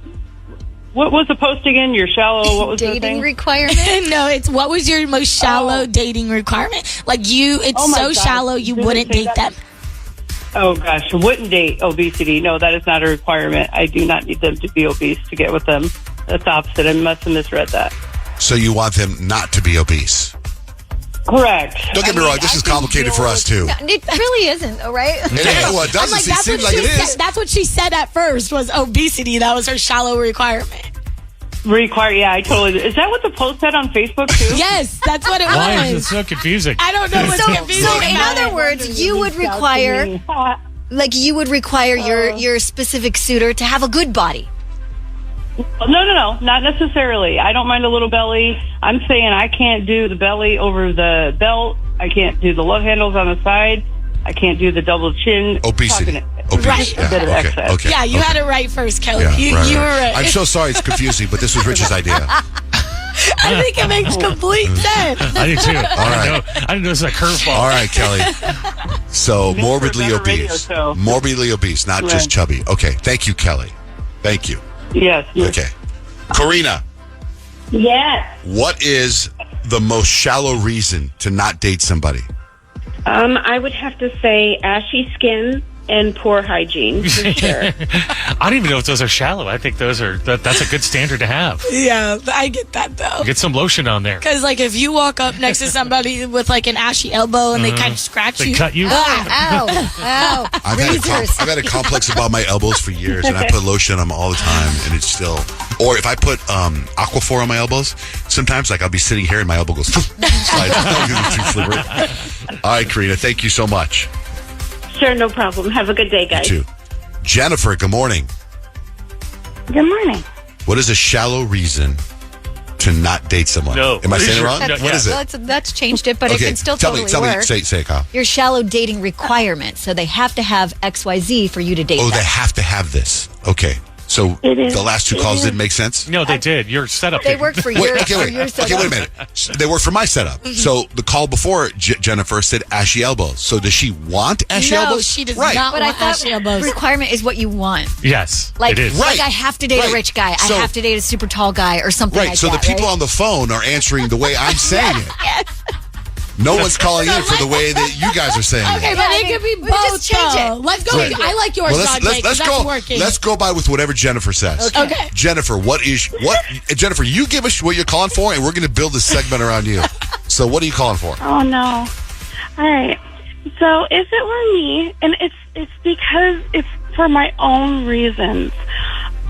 [SPEAKER 15] What was the post again? Your shallow, what was the
[SPEAKER 6] dating
[SPEAKER 15] thing?
[SPEAKER 6] requirement?
[SPEAKER 11] No, it's what was your most shallow dating requirement? Like it's so shallow you wouldn't date them.
[SPEAKER 15] Oh gosh, wouldn't date obesity. No, that is not a requirement. I do not need them to be obese to get with them. That's the opposite. I must have misread that.
[SPEAKER 5] So you want them not to be obese?
[SPEAKER 15] Correct.
[SPEAKER 5] Don't get me wrong. This is complicated for us too.
[SPEAKER 6] No, it really isn't, though, right?
[SPEAKER 5] Well, it doesn't seem like it is.
[SPEAKER 11] That's what she said at first was obesity. That was her shallow requirement.
[SPEAKER 15] Yeah, I totally. Is that what the post said on Facebook too?
[SPEAKER 11] Yes, that's what it was.
[SPEAKER 8] Why is it so confusing?
[SPEAKER 11] I don't know what's confusing.
[SPEAKER 6] So in other words, you would require, your specific suitor to have a good body.
[SPEAKER 15] No, not necessarily. I don't mind a little belly. I'm saying I can't do the belly over the belt. I can't do the love handles on the side. I can't do the double chin.
[SPEAKER 5] Obesity.
[SPEAKER 11] Right.
[SPEAKER 5] Yeah, okay.
[SPEAKER 11] Yeah, you had it right first, Kelly.
[SPEAKER 5] Yeah,
[SPEAKER 11] you were right.
[SPEAKER 5] I'm so sorry it's confusing, but this was Rich's idea.
[SPEAKER 11] I think it makes complete sense.
[SPEAKER 8] I do too.
[SPEAKER 5] All right.
[SPEAKER 8] I didn't know it was a curveball.
[SPEAKER 5] All right, Kelly. So morbidly obese. Morbidly obese, not just chubby. Okay. Thank you, Kelly. Thank you.
[SPEAKER 15] Yes.
[SPEAKER 5] Okay. Karina.
[SPEAKER 20] Yes.
[SPEAKER 5] What is the most shallow reason to not date somebody?
[SPEAKER 20] I would have to say ashy skin and poor hygiene, for sure.
[SPEAKER 8] I don't even know if those are shallow. I think that's a good standard to have.
[SPEAKER 11] Yeah, I get that though.
[SPEAKER 8] Get some lotion on there.
[SPEAKER 11] Because like if you walk up next to somebody with like an ashy elbow and they kind of scratch
[SPEAKER 8] they
[SPEAKER 11] you.
[SPEAKER 8] cut you.
[SPEAKER 6] Ow.
[SPEAKER 5] I've had a complex about my elbows for years, and I put lotion on them all the time, and it's still... Or if I put Aquaphor on my elbows, sometimes like I'll be sitting here and my elbow goes... slides because it's too slippery. All right, Karina, thank you so much.
[SPEAKER 20] Sure, no problem. Have a good day, guys.
[SPEAKER 5] You too. Jennifer, good morning.
[SPEAKER 20] Good morning.
[SPEAKER 5] What is a shallow reason to not date someone?
[SPEAKER 8] No.
[SPEAKER 5] Am I saying it wrong? What is it?
[SPEAKER 16] Well, that's changed it, but it can still
[SPEAKER 5] tell
[SPEAKER 16] totally
[SPEAKER 5] me,
[SPEAKER 16] work.
[SPEAKER 5] say it, Kyle.
[SPEAKER 16] Your shallow dating requirement. So they have to have XYZ for you to date
[SPEAKER 5] Oh,
[SPEAKER 16] them.
[SPEAKER 5] they have to have this. Okay. So the last two calls didn't make sense?
[SPEAKER 8] No, they did. Your setup.
[SPEAKER 16] They work for
[SPEAKER 5] Wait,
[SPEAKER 16] your
[SPEAKER 5] okay, wait.
[SPEAKER 16] your
[SPEAKER 5] Okay, wait a minute. They work for my setup. So the call before Jennifer said ashy elbows. So does she want ashy elbows?
[SPEAKER 11] No, she does
[SPEAKER 5] Right.
[SPEAKER 11] not
[SPEAKER 16] But I
[SPEAKER 11] want
[SPEAKER 16] thought
[SPEAKER 11] ashy elbows.
[SPEAKER 16] requirement is what you want.
[SPEAKER 8] Yes,
[SPEAKER 16] Like,
[SPEAKER 8] it is.
[SPEAKER 16] like I have to date a rich guy.
[SPEAKER 5] So-
[SPEAKER 16] I have to date a super tall guy or something
[SPEAKER 5] Right.
[SPEAKER 16] like
[SPEAKER 5] So
[SPEAKER 16] that.
[SPEAKER 5] the people
[SPEAKER 16] right?
[SPEAKER 5] on the phone are answering the way I'm saying it.
[SPEAKER 16] Yes.
[SPEAKER 5] No one's calling in for the way that you guys are saying
[SPEAKER 11] Okay,
[SPEAKER 5] it.
[SPEAKER 11] but it could be
[SPEAKER 16] we
[SPEAKER 11] both.
[SPEAKER 16] just change it.
[SPEAKER 11] though. Let's go.
[SPEAKER 5] Right.
[SPEAKER 11] I like yours,
[SPEAKER 5] Well,
[SPEAKER 11] John Jay, 'cause that's
[SPEAKER 5] go.
[SPEAKER 11] working.
[SPEAKER 5] Let's go by with whatever Jennifer says.
[SPEAKER 11] Okay.
[SPEAKER 5] Jennifer, Jennifer, you give us what you're calling for, and we're going to build this segment around you. So, what are you calling for?
[SPEAKER 20] Oh no. All right. So if it were me, and it's because it's for my own reasons.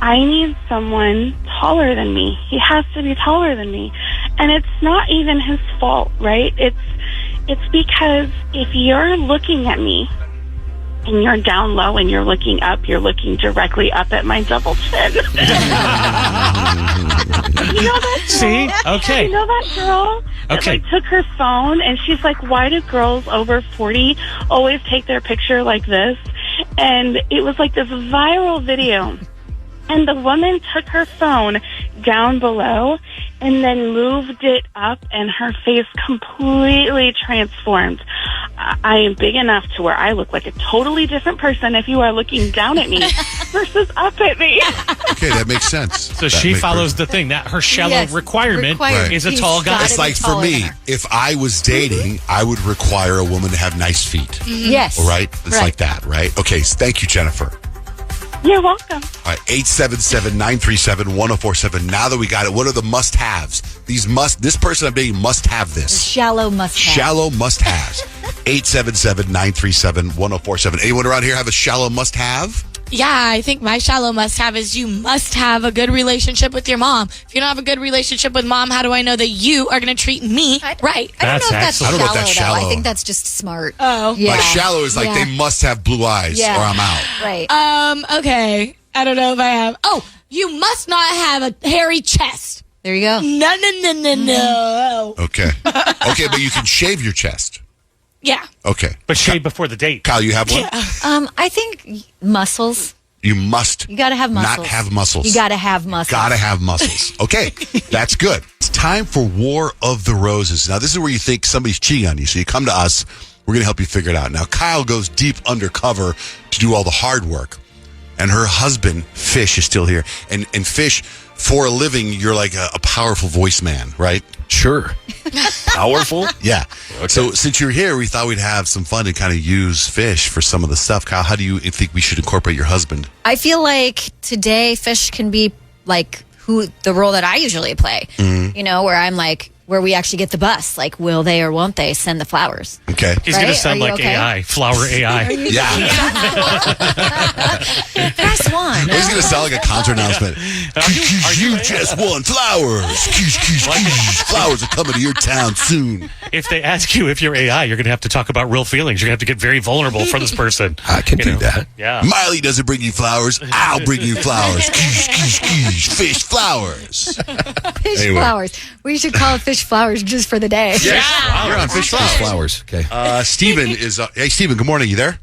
[SPEAKER 20] I need someone taller than me. He has to be taller than me. And it's not even his fault, right? It's because if you're looking at me and you're down low and you're looking up, you're looking directly up at my double chin. You know that girl?
[SPEAKER 8] See? Okay.
[SPEAKER 20] You know that girl that
[SPEAKER 8] Okay.
[SPEAKER 20] took her phone and she's like, why do girls over 40 always take their picture like this? And it was like this viral video. And the woman took her phone down below and then moved it up, and her face completely transformed. I am big enough to where I look like a totally different person if you are looking down at me versus up at me.
[SPEAKER 5] Okay, that makes sense.
[SPEAKER 8] So she follows the thing that her shallow
[SPEAKER 16] Yes,
[SPEAKER 8] requirement
[SPEAKER 16] required.
[SPEAKER 8] is a
[SPEAKER 16] He's
[SPEAKER 8] tall guy.
[SPEAKER 16] gotta
[SPEAKER 5] It's
[SPEAKER 16] be
[SPEAKER 5] like for
[SPEAKER 16] taller
[SPEAKER 5] me,
[SPEAKER 16] than her.
[SPEAKER 5] if I was dating, I would require a woman to have nice feet.
[SPEAKER 16] Yes.
[SPEAKER 5] All right? It's like that, right? Okay, so thank you, Jennifer.
[SPEAKER 20] You're welcome.
[SPEAKER 5] All right, 877-937-1047. Now that we got it, what are the must-haves? This person I'm dating must have this.
[SPEAKER 16] Shallow must have.
[SPEAKER 5] Shallow must-haves. 877-937-1047. Anyone around here have a shallow must-have?
[SPEAKER 11] Yeah, I think my shallow must have is you must have a good relationship with your mom. If you don't have a good relationship with mom, how do I know that you are going to treat me right?
[SPEAKER 16] I don't know if that's
[SPEAKER 5] I don't know if that's
[SPEAKER 16] shallow, though.
[SPEAKER 5] shallow.
[SPEAKER 16] I think that's just smart.
[SPEAKER 11] Oh.
[SPEAKER 16] Yeah.
[SPEAKER 5] Like shallow is like
[SPEAKER 16] Yeah.
[SPEAKER 5] they must have blue eyes
[SPEAKER 16] Yeah.
[SPEAKER 5] or I'm out.
[SPEAKER 16] Right.
[SPEAKER 11] Okay. I don't know if I have. Oh, you must not have a hairy chest.
[SPEAKER 16] There you go.
[SPEAKER 11] No.
[SPEAKER 5] Okay. Okay, but you can shave your chest.
[SPEAKER 11] Yeah.
[SPEAKER 5] Okay.
[SPEAKER 8] But shave before the date.
[SPEAKER 5] Kyle, you have one?
[SPEAKER 16] I think muscles.
[SPEAKER 5] You must
[SPEAKER 16] You got to have muscles.
[SPEAKER 5] not have muscles.
[SPEAKER 16] You got to have muscles.
[SPEAKER 5] Gotta have muscles. Okay, that's good. It's time for War of the Roses. Now, this is where you think somebody's cheating on you. So you come to us. We're going to help you figure it out. Now, Kyle goes deep undercover to do all the hard work. And her husband, Fish, is still here. And Fish, for a living, you're like a powerful voice man, right?
[SPEAKER 21] Sure. Powerful?
[SPEAKER 5] Yeah. So since you're here, we thought we'd have some fun and kind of use Fish for some of the stuff. Kyle, how do you think we should incorporate your husband?
[SPEAKER 16] I feel like today Fish can be like the role that I usually play.
[SPEAKER 5] Mm-hmm.
[SPEAKER 16] You know, where I'm like, where we actually get the bus. Like, will they or won't they send the flowers?
[SPEAKER 5] Okay.
[SPEAKER 8] He's going to
[SPEAKER 16] Right?
[SPEAKER 8] sound
[SPEAKER 16] Are you
[SPEAKER 8] like
[SPEAKER 16] okay?
[SPEAKER 8] AI, flower AI.
[SPEAKER 16] Press one.
[SPEAKER 5] He's going to sound like a concert announcement. You just won flowers. Flowers are coming to your town soon.
[SPEAKER 8] If they ask you if you're AI, you're going to have to talk about real feelings. You're going to have to get very vulnerable for this person.
[SPEAKER 21] I can do that.
[SPEAKER 8] Yeah.
[SPEAKER 5] Miley doesn't bring you flowers. I'll bring you flowers. Fish flowers.
[SPEAKER 16] Fish
[SPEAKER 5] Anyway.
[SPEAKER 16] flowers. We should call it Fish flowers just for the day.
[SPEAKER 5] Yeah. You're on Fish Flowers.
[SPEAKER 21] Flowers. Okay.
[SPEAKER 5] Steven is... hey, Steven, good morning. You there?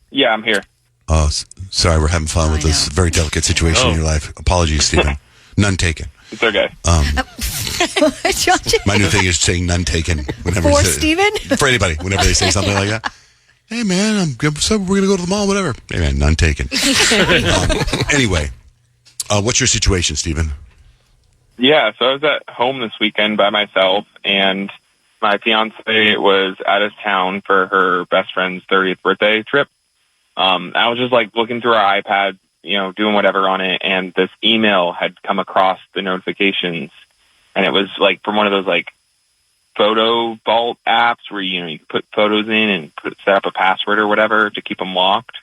[SPEAKER 22] Yeah, I'm here.
[SPEAKER 5] Oh, sorry. We're having fun with this very delicate situation in your life. Apologies, Steven. None taken.
[SPEAKER 22] It's okay.
[SPEAKER 5] My new thing is saying none taken. Whenever
[SPEAKER 16] For
[SPEAKER 5] you say-
[SPEAKER 16] Steven?
[SPEAKER 5] For anybody. Whenever they say something like that. Hey, man, we're going to go to the mall, whatever. Hey, man, none taken. Anyway, what's your situation, Steven?
[SPEAKER 22] Yeah, so I was at home this weekend by myself, and my fiance was out of town for her best friend's 30th birthday trip. I was just like looking through our iPad, doing whatever on it, and this email had come across the notifications, and it was like from one of those like photo vault apps where you can put photos in and set up a password or whatever to keep them locked.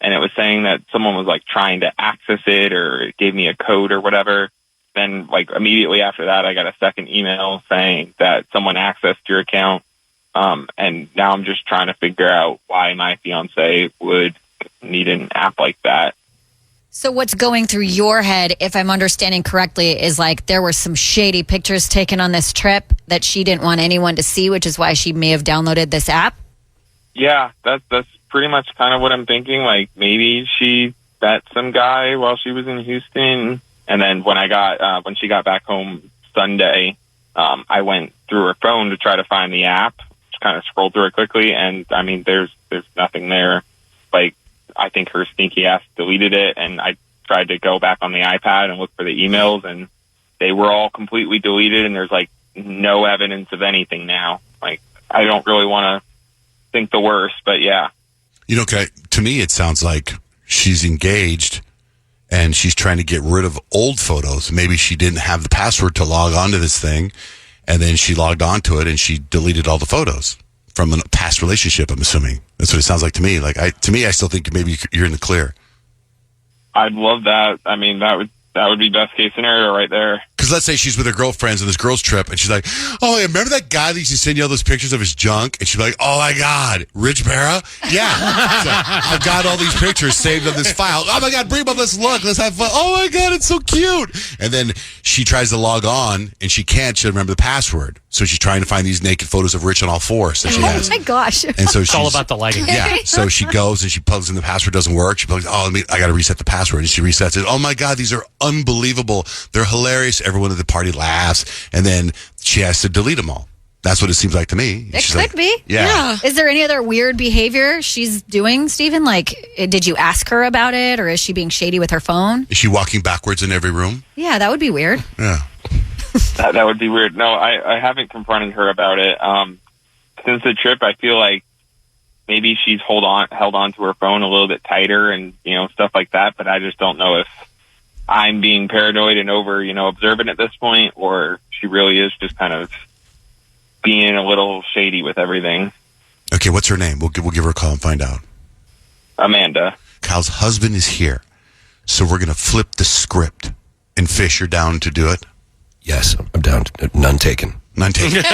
[SPEAKER 22] And it was saying that someone was like trying to access it, or it gave me a code or whatever. Then like immediately after that, I got a second email saying that someone accessed your account. And now I'm just trying to figure out why my fiance would need an app like that.
[SPEAKER 16] So what's going through your head, if I'm understanding correctly, is like there were some shady pictures taken on this trip that she didn't want anyone to see, which is why she may have downloaded this app?
[SPEAKER 22] Yeah, that's pretty much kind of what I'm thinking. Like, maybe she met some guy while she was in Houston, and then when she got back home Sunday, I went through her phone to try to find the app. Just kind of scrolled through it quickly, and I mean, there's nothing there. Like, I think her sneaky ass deleted it, and I tried to go back on the iPad and look for the emails, and they were all completely deleted, and there's like no evidence of anything now. Like, I don't really want to think the worst, but yeah.
[SPEAKER 5] You know, to me, it sounds like she's engaged and she's trying to get rid of old photos. Maybe she didn't have the password to log onto this thing, and then she logged onto it and she deleted all the photos from a past relationship, I'm assuming. That's what it sounds like to me. Like, to me, I still think maybe you're in the clear.
[SPEAKER 22] I'd love that. I mean, that would be best case scenario right there.
[SPEAKER 5] Because let's say she's with her girlfriends on this girls trip, and she's like, "Oh, yeah, remember that guy that used to send you all those pictures of his junk?" And she'd be like, "Oh my God, Rich Barra? Yeah, so I've got all these pictures saved on this file. Oh my God, bring them up, let's look, let's have fun. Oh my God, it's so cute." And then she tries to log on, and she can't. She'll remember the password, so she's trying to find these naked photos of Rich on all fours that she has.
[SPEAKER 16] Oh my gosh!
[SPEAKER 5] And so
[SPEAKER 8] it's all about the lighting.
[SPEAKER 5] Yeah. So she goes and she plugs in the password, doesn't work. She plugs, I got to reset the password, and she resets it. Oh my God, these are unbelievable. They're hilarious. Everyone at the party laughs, and then she has to delete them all. That's what it seems like to me.
[SPEAKER 16] It could be.
[SPEAKER 5] Yeah.
[SPEAKER 16] Is there any other weird behavior she's doing, Stephen? Like, did you ask her about it, or is she being shady with her phone?
[SPEAKER 5] Is she walking backwards in every room?
[SPEAKER 16] Yeah, that would be weird.
[SPEAKER 5] Yeah.
[SPEAKER 22] That would be weird. No, I haven't confronted her about it. Since the trip, I feel like maybe she's held on to her phone a little bit tighter and, stuff like that, but I just don't know if I'm being paranoid and over, observant at this point, or she really is just kind of being a little shady with everything.
[SPEAKER 5] Okay, what's her name? We'll give her a call and find out.
[SPEAKER 22] Amanda.
[SPEAKER 5] Kyle's husband is here, so we're going to flip the script. And Fish, you're down to do it?
[SPEAKER 21] Yes, I'm down. None taken.
[SPEAKER 5] None taken.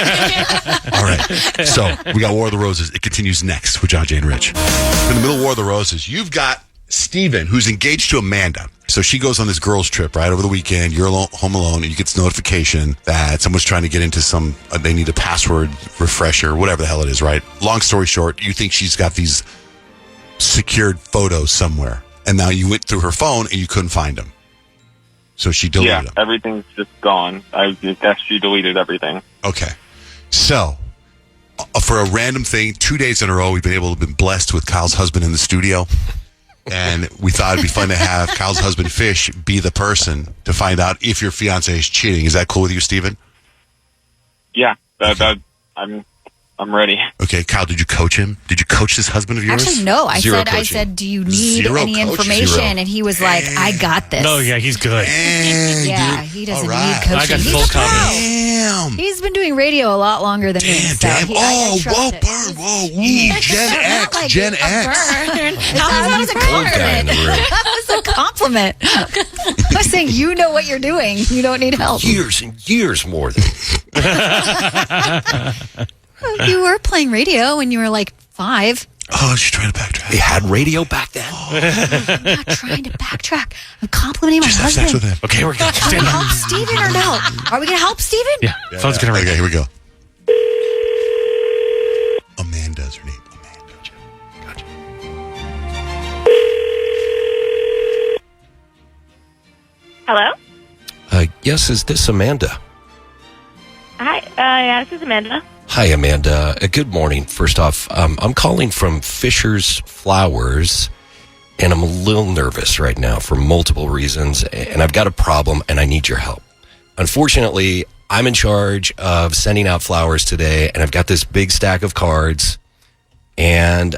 [SPEAKER 5] All right. So we got War of the Roses. It continues next with John, Jay, and Rich. In the middle of War of the Roses, you've got Steven, who's engaged to Amanda. So she goes on this girls trip, right, over the weekend. You're home alone, and you get this notification that someone's trying to get into they need a password refresher, whatever the hell it is, right? Long story short, you think she's got these secured photos somewhere, and now you went through her phone and you couldn't find them. So she deleted them.
[SPEAKER 22] Everything's just gone. I guess she deleted everything.
[SPEAKER 5] Okay. So, for a random thing, 2 days in a row, we've been blessed with Kyle's husband in the studio. And we thought it'd be fun to have Kyle's husband, Fish, be the person to find out if your fiance is cheating. Is that cool with you, Steven?
[SPEAKER 22] Yeah, I'm ready.
[SPEAKER 5] Okay, Kyle, did you coach him? Did you coach this husband of yours?
[SPEAKER 16] Actually, no. I said, do you need any information? And he was like, I got this.
[SPEAKER 8] No, yeah, he's good.
[SPEAKER 16] Yeah, he doesn't need coaching.
[SPEAKER 8] I got full confidence.
[SPEAKER 5] Damn.
[SPEAKER 16] He's been doing radio a lot longer than me.
[SPEAKER 5] Damn. Gen X.
[SPEAKER 16] That was a compliment. That was a compliment. I was saying, you know what you're doing. You don't need help.
[SPEAKER 21] Years and years more than.
[SPEAKER 16] You were playing radio when you were like 5.
[SPEAKER 5] Oh, she's trying to backtrack.
[SPEAKER 21] They had radio back then.
[SPEAKER 16] I'm not trying to backtrack. I'm complimenting my
[SPEAKER 5] Just have
[SPEAKER 16] husband.
[SPEAKER 5] sex with him.
[SPEAKER 8] Okay, we're going to
[SPEAKER 16] Are we going to help Steven or no? Are we going to help Steven?
[SPEAKER 8] Yeah, phone's going to ring.
[SPEAKER 5] Okay, here we go. Amanda's her name. Amanda. Gotcha.
[SPEAKER 13] Hello?
[SPEAKER 21] Yes, is this Amanda?
[SPEAKER 13] Hi. Yeah, this is Amanda.
[SPEAKER 21] Hi, Amanda. Good morning. First off, I'm calling from Fisher's Flowers, and I'm a little nervous right now for multiple reasons, and I've got a problem, and I need your help. Unfortunately, I'm in charge of sending out flowers today, and I've got this big stack of cards, and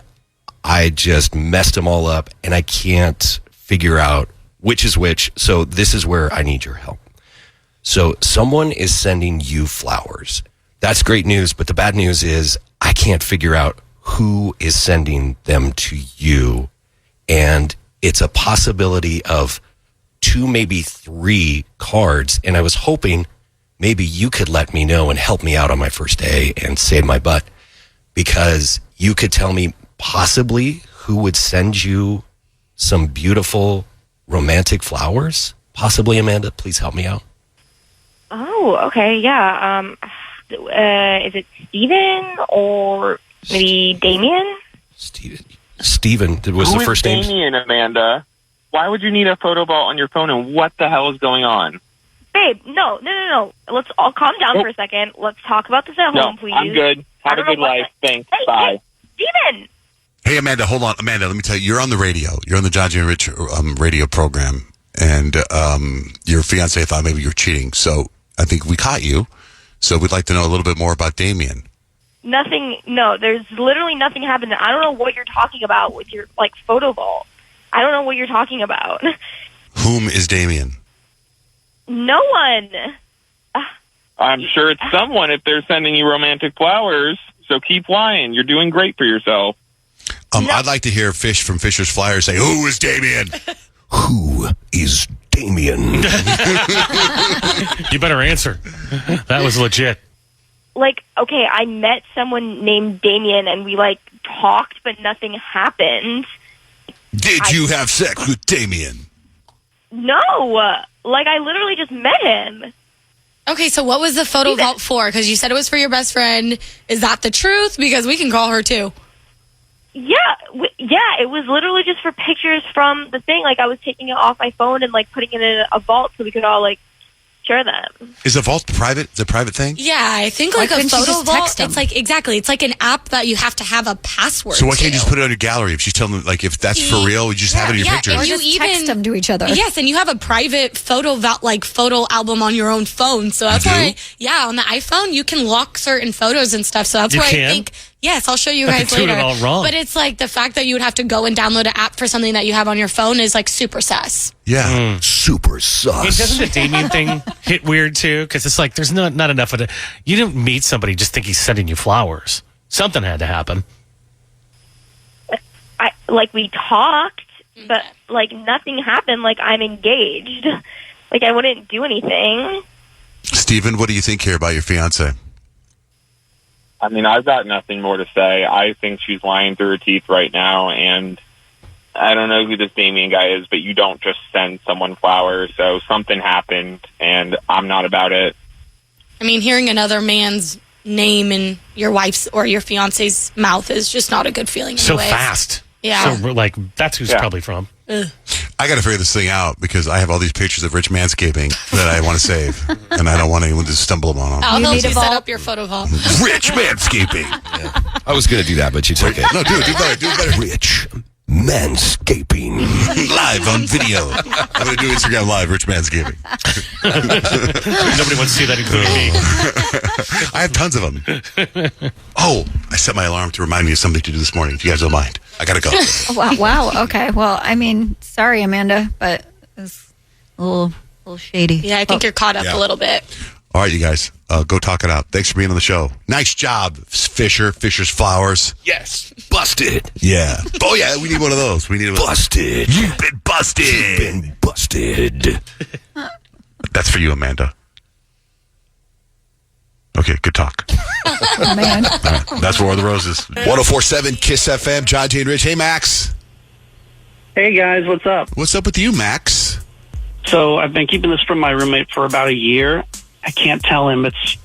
[SPEAKER 21] I just messed them all up, and I can't figure out which is which, so this is where I need your help. So someone is sending you flowers. That's great news, but the bad news is I can't figure out who is sending them to you. And it's a possibility of 2, maybe 3 cards. And I was hoping maybe you could let me know and help me out on my first day and save my butt, because you could tell me possibly who would send you some beautiful romantic flowers? Possibly, Amanda. Please help me out.
[SPEAKER 13] Oh, okay, yeah. Is it Steven or maybe Damien?
[SPEAKER 21] Steven was
[SPEAKER 22] Who
[SPEAKER 21] the first
[SPEAKER 22] is
[SPEAKER 21] name.
[SPEAKER 22] Damien, Amanda? Why would you need a photo vault on your phone, and what the hell is going on?
[SPEAKER 13] Babe, no. Let's all calm down for a second. Let's talk about this at home, please.
[SPEAKER 22] I'm good. Have a good life. Thanks. Bye.
[SPEAKER 13] Steven!
[SPEAKER 5] Hey, Amanda, hold on. Amanda, let me tell you, you're on the radio. You're on the John Jay and Rich radio program, and your fiance thought maybe you were cheating. So I think we caught you. So we'd like to know a little bit more about Damien.
[SPEAKER 13] Nothing, no, there's literally nothing happened. I don't know what you're talking about with your, photo vault. I don't know what you're talking about.
[SPEAKER 5] Whom is Damien?
[SPEAKER 13] No one.
[SPEAKER 22] I'm sure it's someone if they're sending you romantic flowers. So keep lying. You're doing great for yourself.
[SPEAKER 5] I'd like to hear Fish from Fisher's Flyers say, "Who is Damien?"
[SPEAKER 21] Who is Damien?
[SPEAKER 8] You better answer. That was legit.
[SPEAKER 13] Okay, I met someone named Damien and we talked, but nothing happened.
[SPEAKER 5] Did you have sex with Damien?
[SPEAKER 13] No, I literally just met him.
[SPEAKER 11] Okay, so what was the photo vault for? Because you said it was for your best friend. Is that the truth? Because we can call her too.
[SPEAKER 13] Yeah, it was literally just for pictures from the thing. I was taking it off my phone and putting it in a vault so we could all share them.
[SPEAKER 5] Is the vault private? The private thing?
[SPEAKER 11] Yeah, I think
[SPEAKER 16] Why
[SPEAKER 11] a
[SPEAKER 16] couldn't she
[SPEAKER 11] photo
[SPEAKER 16] just
[SPEAKER 11] vault.
[SPEAKER 16] text him?
[SPEAKER 11] It's exactly. It's an app that you have to have a password.
[SPEAKER 5] So why can't you
[SPEAKER 11] to.
[SPEAKER 5] just put it on your gallery? If she's telling them, if that's for real, you just have it in your pictures.
[SPEAKER 11] And
[SPEAKER 16] Or
[SPEAKER 11] you
[SPEAKER 16] just
[SPEAKER 11] even
[SPEAKER 16] text them to each other.
[SPEAKER 11] Yes, and you have a private photo photo album on your own phone. So that's why, on the iPhone, you can lock certain photos and stuff. So that's
[SPEAKER 8] You
[SPEAKER 11] where
[SPEAKER 8] can?
[SPEAKER 11] I think. Yes, I'll show you
[SPEAKER 8] I
[SPEAKER 11] guys
[SPEAKER 8] could do
[SPEAKER 11] later.
[SPEAKER 8] it all wrong.
[SPEAKER 11] But it's the fact that you would have to go and download an app for something that you have on your phone is super sus.
[SPEAKER 5] Yeah.
[SPEAKER 21] Super sus.
[SPEAKER 8] And doesn't the Damien thing hit weird too? Because it's there's not enough of it. You didn't meet somebody just think he's sending you flowers. Something had to happen.
[SPEAKER 13] We talked, but nothing happened. I'm engaged. I wouldn't do anything.
[SPEAKER 5] Steven, what do you think here about your fiance?
[SPEAKER 22] I mean, I've got nothing more to say. I think she's lying through her teeth right now, and I don't know who this Damien guy is, but you don't just send someone flowers, so something happened, and I'm not about it.
[SPEAKER 11] I mean, hearing another man's name in your wife's or your fiance's mouth is just not a good feeling.
[SPEAKER 8] So
[SPEAKER 11] anyways.
[SPEAKER 8] fast.
[SPEAKER 11] Yeah.
[SPEAKER 8] So that's who's probably from.
[SPEAKER 11] Ugh.
[SPEAKER 5] I got to figure this thing out because I have all these pictures of Rich Manscaping that I want to save, and I don't want anyone to stumble upon them.
[SPEAKER 11] I'll help you set up your photo vault.
[SPEAKER 5] Rich Manscaping.
[SPEAKER 21] I was going to do that, but you took it.
[SPEAKER 5] No, do it better. Do it better.
[SPEAKER 21] Rich Manscaping.
[SPEAKER 5] Live on video. I'm going to do Instagram Live, Rich Manscaping.
[SPEAKER 8] Nobody wants to see that, including me.
[SPEAKER 5] I have tons of them. Oh, I set my alarm to remind me of something to do this morning. If you guys don't mind, I got to go.
[SPEAKER 16] Wow. Okay. Well, I mean, sorry, Amanda, but it's a little shady.
[SPEAKER 11] Yeah, I think you're caught up a little bit.
[SPEAKER 5] All right, you guys, go talk it out. Thanks for being on the show. Nice job, Fisher's Flowers.
[SPEAKER 21] Yes. Busted.
[SPEAKER 5] Yeah. Oh, yeah, we need one of those. We need
[SPEAKER 21] Busted.
[SPEAKER 5] You've been busted.
[SPEAKER 21] You've been busted.
[SPEAKER 5] That's for you, Amanda. Okay, good talk.
[SPEAKER 16] Oh, man.
[SPEAKER 5] All right, that's War of the Roses. 104.7 Kiss FM, John Jay and Rich. Hey, Max.
[SPEAKER 3] Hey, guys, what's up?
[SPEAKER 5] What's up with you, Max?
[SPEAKER 3] So I've been keeping this from my roommate for about a year. I can't tell him. It's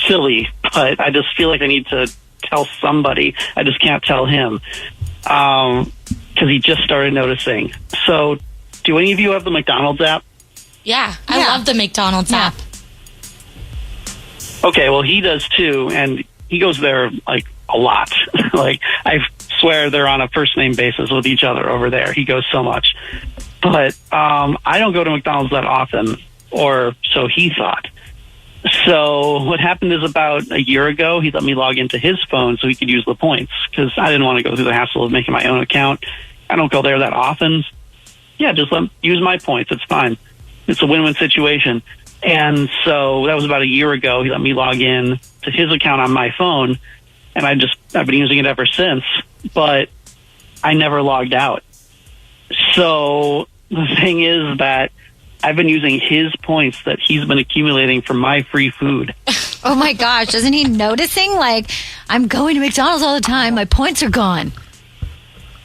[SPEAKER 3] silly, but I just feel like I need to tell somebody. I just can't tell him because he just started noticing. So do any of you have the McDonald's app?
[SPEAKER 11] Yeah, I love the McDonald's app.
[SPEAKER 3] Okay, well, he does too, and he goes there a lot. I swear they're on a first name basis with each other over there. He goes so much. But I don't go to McDonald's that often, or so he thought. So what happened is about a year ago, he let me log into his phone so he could use the points because I didn't want to go through the hassle of making my own account. I don't go there that often. Yeah, just use my points. It's fine. It's a win-win situation. And so that was about a year ago. He let me log in to his account on my phone, and I've been using it ever since, but I never logged out. So the thing is that I've been using his points that he's been accumulating for my free food.
[SPEAKER 16] Oh my gosh, isn't he noticing? I'm going to McDonald's all the time. My points are gone.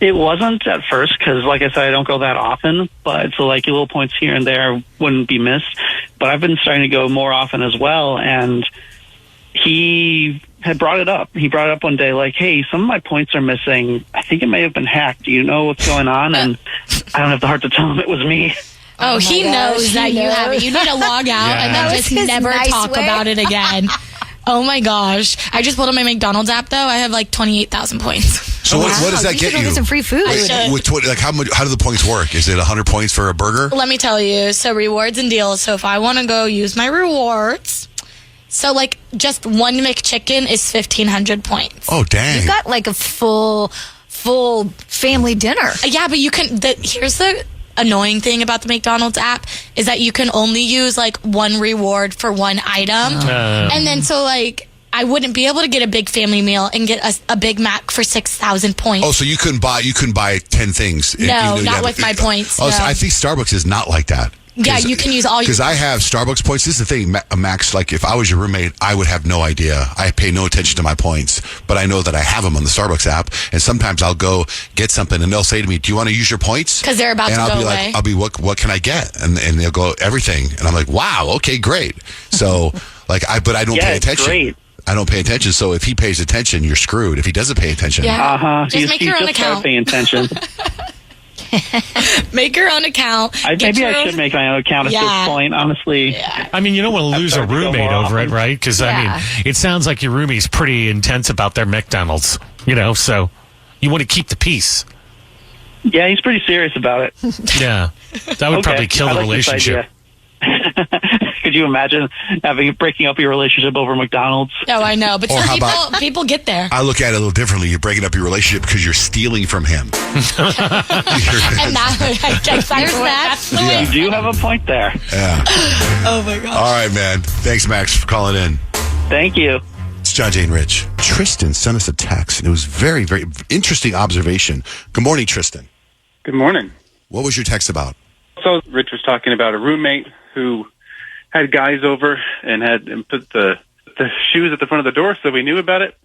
[SPEAKER 3] It wasn't at first because, like I said, I don't go that often. But so like little points here and there wouldn't be missed. But I've been starting to go more often as well. And he had brought it up. He brought it up one day like, hey, some of my points are missing. I think it may have been hacked. Do you know what's going on? And I don't have the heart to tell him it was me.
[SPEAKER 11] Oh, he knows that you have it. You need to log out and then just never talk about it again. Oh my gosh. I just pulled up my McDonald's app though. I have like 28,000 points.
[SPEAKER 5] So what does that get you?
[SPEAKER 6] Get some free food.
[SPEAKER 5] Like how do the points work? Is it 100 points for a burger?
[SPEAKER 11] Let me tell you. So rewards and deals. So if I want to go use my rewards, so like just one McChicken is 1,500 points.
[SPEAKER 5] Oh dang!
[SPEAKER 6] You got like a full family dinner.
[SPEAKER 11] Yeah, but you can. Here's the annoying thing about the McDonald's app is that you can only use like one reward for one item, and then so like I wouldn't be able to get a big family meal and get a Big Mac for 6,000 points.
[SPEAKER 5] Oh, so you couldn't buy 10 things?
[SPEAKER 11] No, not with my points.
[SPEAKER 5] Oh,
[SPEAKER 11] no.
[SPEAKER 5] so I think Starbucks is not like that.
[SPEAKER 11] Yeah, you can use all your...
[SPEAKER 5] Because I have Starbucks points. This is the thing, Max, like if I was your roommate, I would have no idea. I pay no attention to my points, but I know that I have them on the Starbucks app, and sometimes I'll go get something, and they'll say to me, do you want to use your points?
[SPEAKER 11] Because they're about to go away.
[SPEAKER 5] I'll be like, what can I get? And they'll go, everything. And I'm like, wow, okay, great. So, but I don't pay attention.
[SPEAKER 3] Great.
[SPEAKER 5] I don't pay attention, so if he pays attention, you're screwed. If he doesn't pay attention...
[SPEAKER 11] Yeah. Just make your own account.
[SPEAKER 3] Paying attention.
[SPEAKER 11] Make your own account.
[SPEAKER 3] Maybe I should make my own account at this point, honestly.
[SPEAKER 8] Yeah. I mean, you don't want to lose a roommate over it, right? Because, I mean, it sounds like your roomie's pretty intense about their McDonald's, so you want to keep the peace.
[SPEAKER 3] Yeah, he's pretty serious about it.
[SPEAKER 8] Yeah. That would probably kill the relationship.
[SPEAKER 3] Could you imagine breaking up your relationship over McDonald's?
[SPEAKER 11] Oh, I know, but people get there.
[SPEAKER 5] I look at it a little differently. You're breaking up your relationship because you're stealing from him.
[SPEAKER 11] And that's the way.
[SPEAKER 3] You do have a point there.
[SPEAKER 5] Yeah.
[SPEAKER 11] Oh my gosh.
[SPEAKER 5] All right, man. Thanks, Max, for calling in.
[SPEAKER 3] Thank you.
[SPEAKER 5] It's John, Jane, Rich. Tristan sent us a text, and it was very, very interesting observation. Good morning, Tristan.
[SPEAKER 2] Good morning.
[SPEAKER 5] What was your text about?
[SPEAKER 2] So Rich was talking about a roommate who had guys over and put the shoes at the front of the door so we knew about it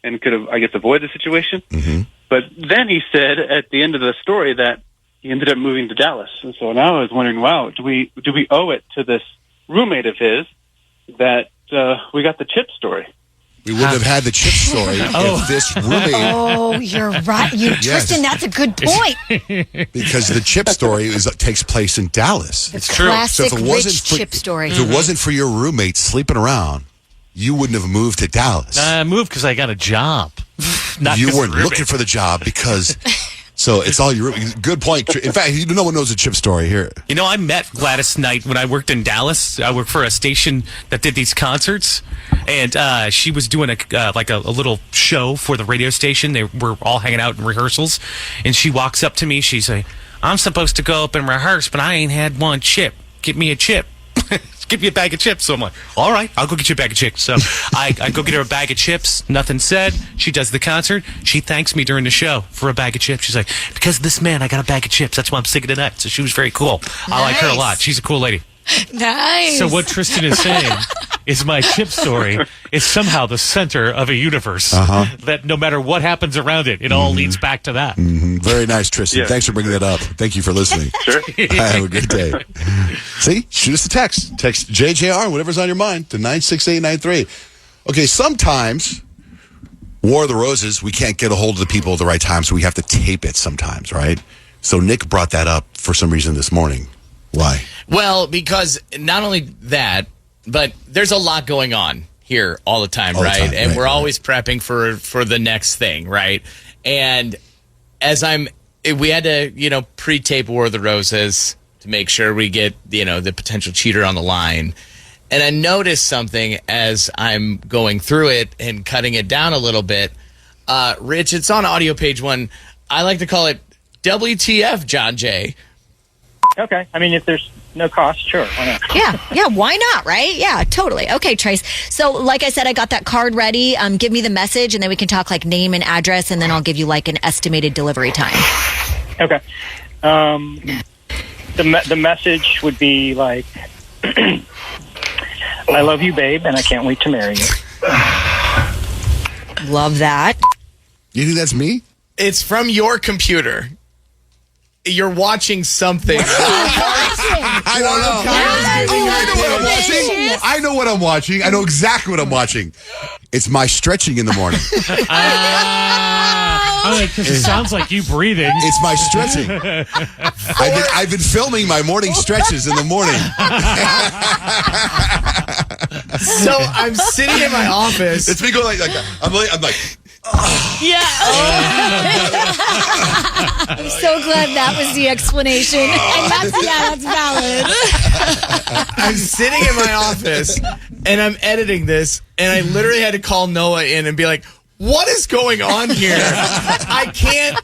[SPEAKER 2] and could have, I guess, avoided the situation.
[SPEAKER 5] Mm-hmm.
[SPEAKER 2] But then he said at the end of the story that he ended up moving to Dallas. And so now I was wondering, wow, do we owe it to this roommate of his that we got the chip story?
[SPEAKER 5] We wouldn't have had the chip story if this roommate...
[SPEAKER 6] Oh, you're right. Tristan, that's a good point.
[SPEAKER 5] Because the chip story takes place in Dallas.
[SPEAKER 6] It's true. Classic
[SPEAKER 5] so if it wasn't
[SPEAKER 6] chip story.
[SPEAKER 5] If it wasn't for your roommate sleeping around, you wouldn't have moved to Dallas.
[SPEAKER 8] I moved because I got a job.
[SPEAKER 5] You weren't looking for the job because... So it's all your... Good point. In fact, no one knows the chip story here.
[SPEAKER 8] I met Gladys Knight when I worked in Dallas. I worked for a station that did these concerts, and she was doing a little show for the radio station. They were all hanging out in rehearsals, and she walks up to me. She's like, I'm supposed to go up and rehearse, but I ain't had one chip. Give me a chip. Give me a bag of chips. So I'm like, all right, I'll go get you a bag of chips. So I go get her a bag of chips. Nothing said. She does the concert. She thanks me during the show for a bag of chips. She's like, because of this man, I got a bag of chips. That's why I'm singing tonight. So she was very cool. Nice. I like her a lot. She's a cool lady.
[SPEAKER 11] Nice.
[SPEAKER 8] So what Tristan is saying is my chip story is somehow the center of a universe that no matter what happens around it, it all leads back to that.
[SPEAKER 5] Mm-hmm. Very nice, Tristan. Yeah. Thanks for bringing that up. Thank you for listening.
[SPEAKER 2] Sure.
[SPEAKER 5] Have a good day. See? Shoot us a text. Text JJR, whatever's on your mind, to 96893. Okay, sometimes War of the Roses, we can't get a hold of the people at the right time, so we have to tape it sometimes, right? So Nick brought that up for some reason this morning. Why?
[SPEAKER 4] Well, because not only that, but there's a lot going on here all the time, right? And we're always prepping for the next thing, right? And we had to, pre-tape War of the Roses to make sure we get, the potential cheater on the line. And I noticed something as I'm going through it and cutting it down a little bit. Rich, it's on audio page 1. I like to call it WTF, John Jay.
[SPEAKER 23] Okay. I mean, if there's no cost, sure. Why not?
[SPEAKER 6] Yeah, why not, right? Yeah, totally. Okay, Trace. So, like I said, I got that card ready. Give me the message, and then we can talk like name and address, and then I'll give you like an estimated delivery time.
[SPEAKER 23] Okay. The message would be like, I love you, babe, and I can't wait to marry you.
[SPEAKER 6] Love that.
[SPEAKER 5] You think that's me?
[SPEAKER 4] It's from your computer. You're watching something.
[SPEAKER 5] I don't know. I know what I'm watching. I know exactly what I'm watching. It's my stretching in the morning.
[SPEAKER 8] Because it sounds like you breathing.
[SPEAKER 5] It's my stretching. I've been filming my morning stretches in the morning.
[SPEAKER 4] So I'm sitting in my office.
[SPEAKER 5] It's me going like that. I'm like.
[SPEAKER 11] Yeah.
[SPEAKER 6] I'm so glad that was the explanation.
[SPEAKER 11] And that's valid.
[SPEAKER 4] I'm sitting in my office and I'm editing this, and I literally had to call Noah in and be like, what is going on here? I can't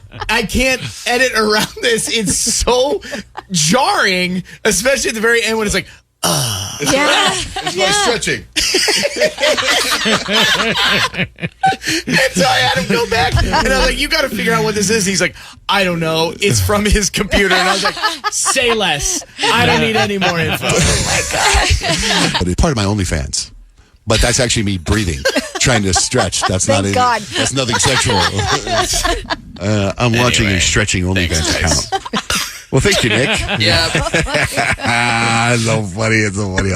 [SPEAKER 4] edit around this. It's so jarring, especially at the very end when it's like,
[SPEAKER 5] It's my stretching.
[SPEAKER 4] And so I had him go back, and I was like, you got to figure out what this is. And he's like, I don't know. It's from his computer. And I was like, say less. I don't need any more info.
[SPEAKER 5] Oh my God. But it's part of my OnlyFans. But that's actually me breathing, trying to stretch. That's
[SPEAKER 6] Thank God.
[SPEAKER 5] That's nothing sexual. I'm launching a stretching OnlyFans account. Well, thank you, Nick.
[SPEAKER 4] Yeah.
[SPEAKER 5] It's so funny. It's so funny.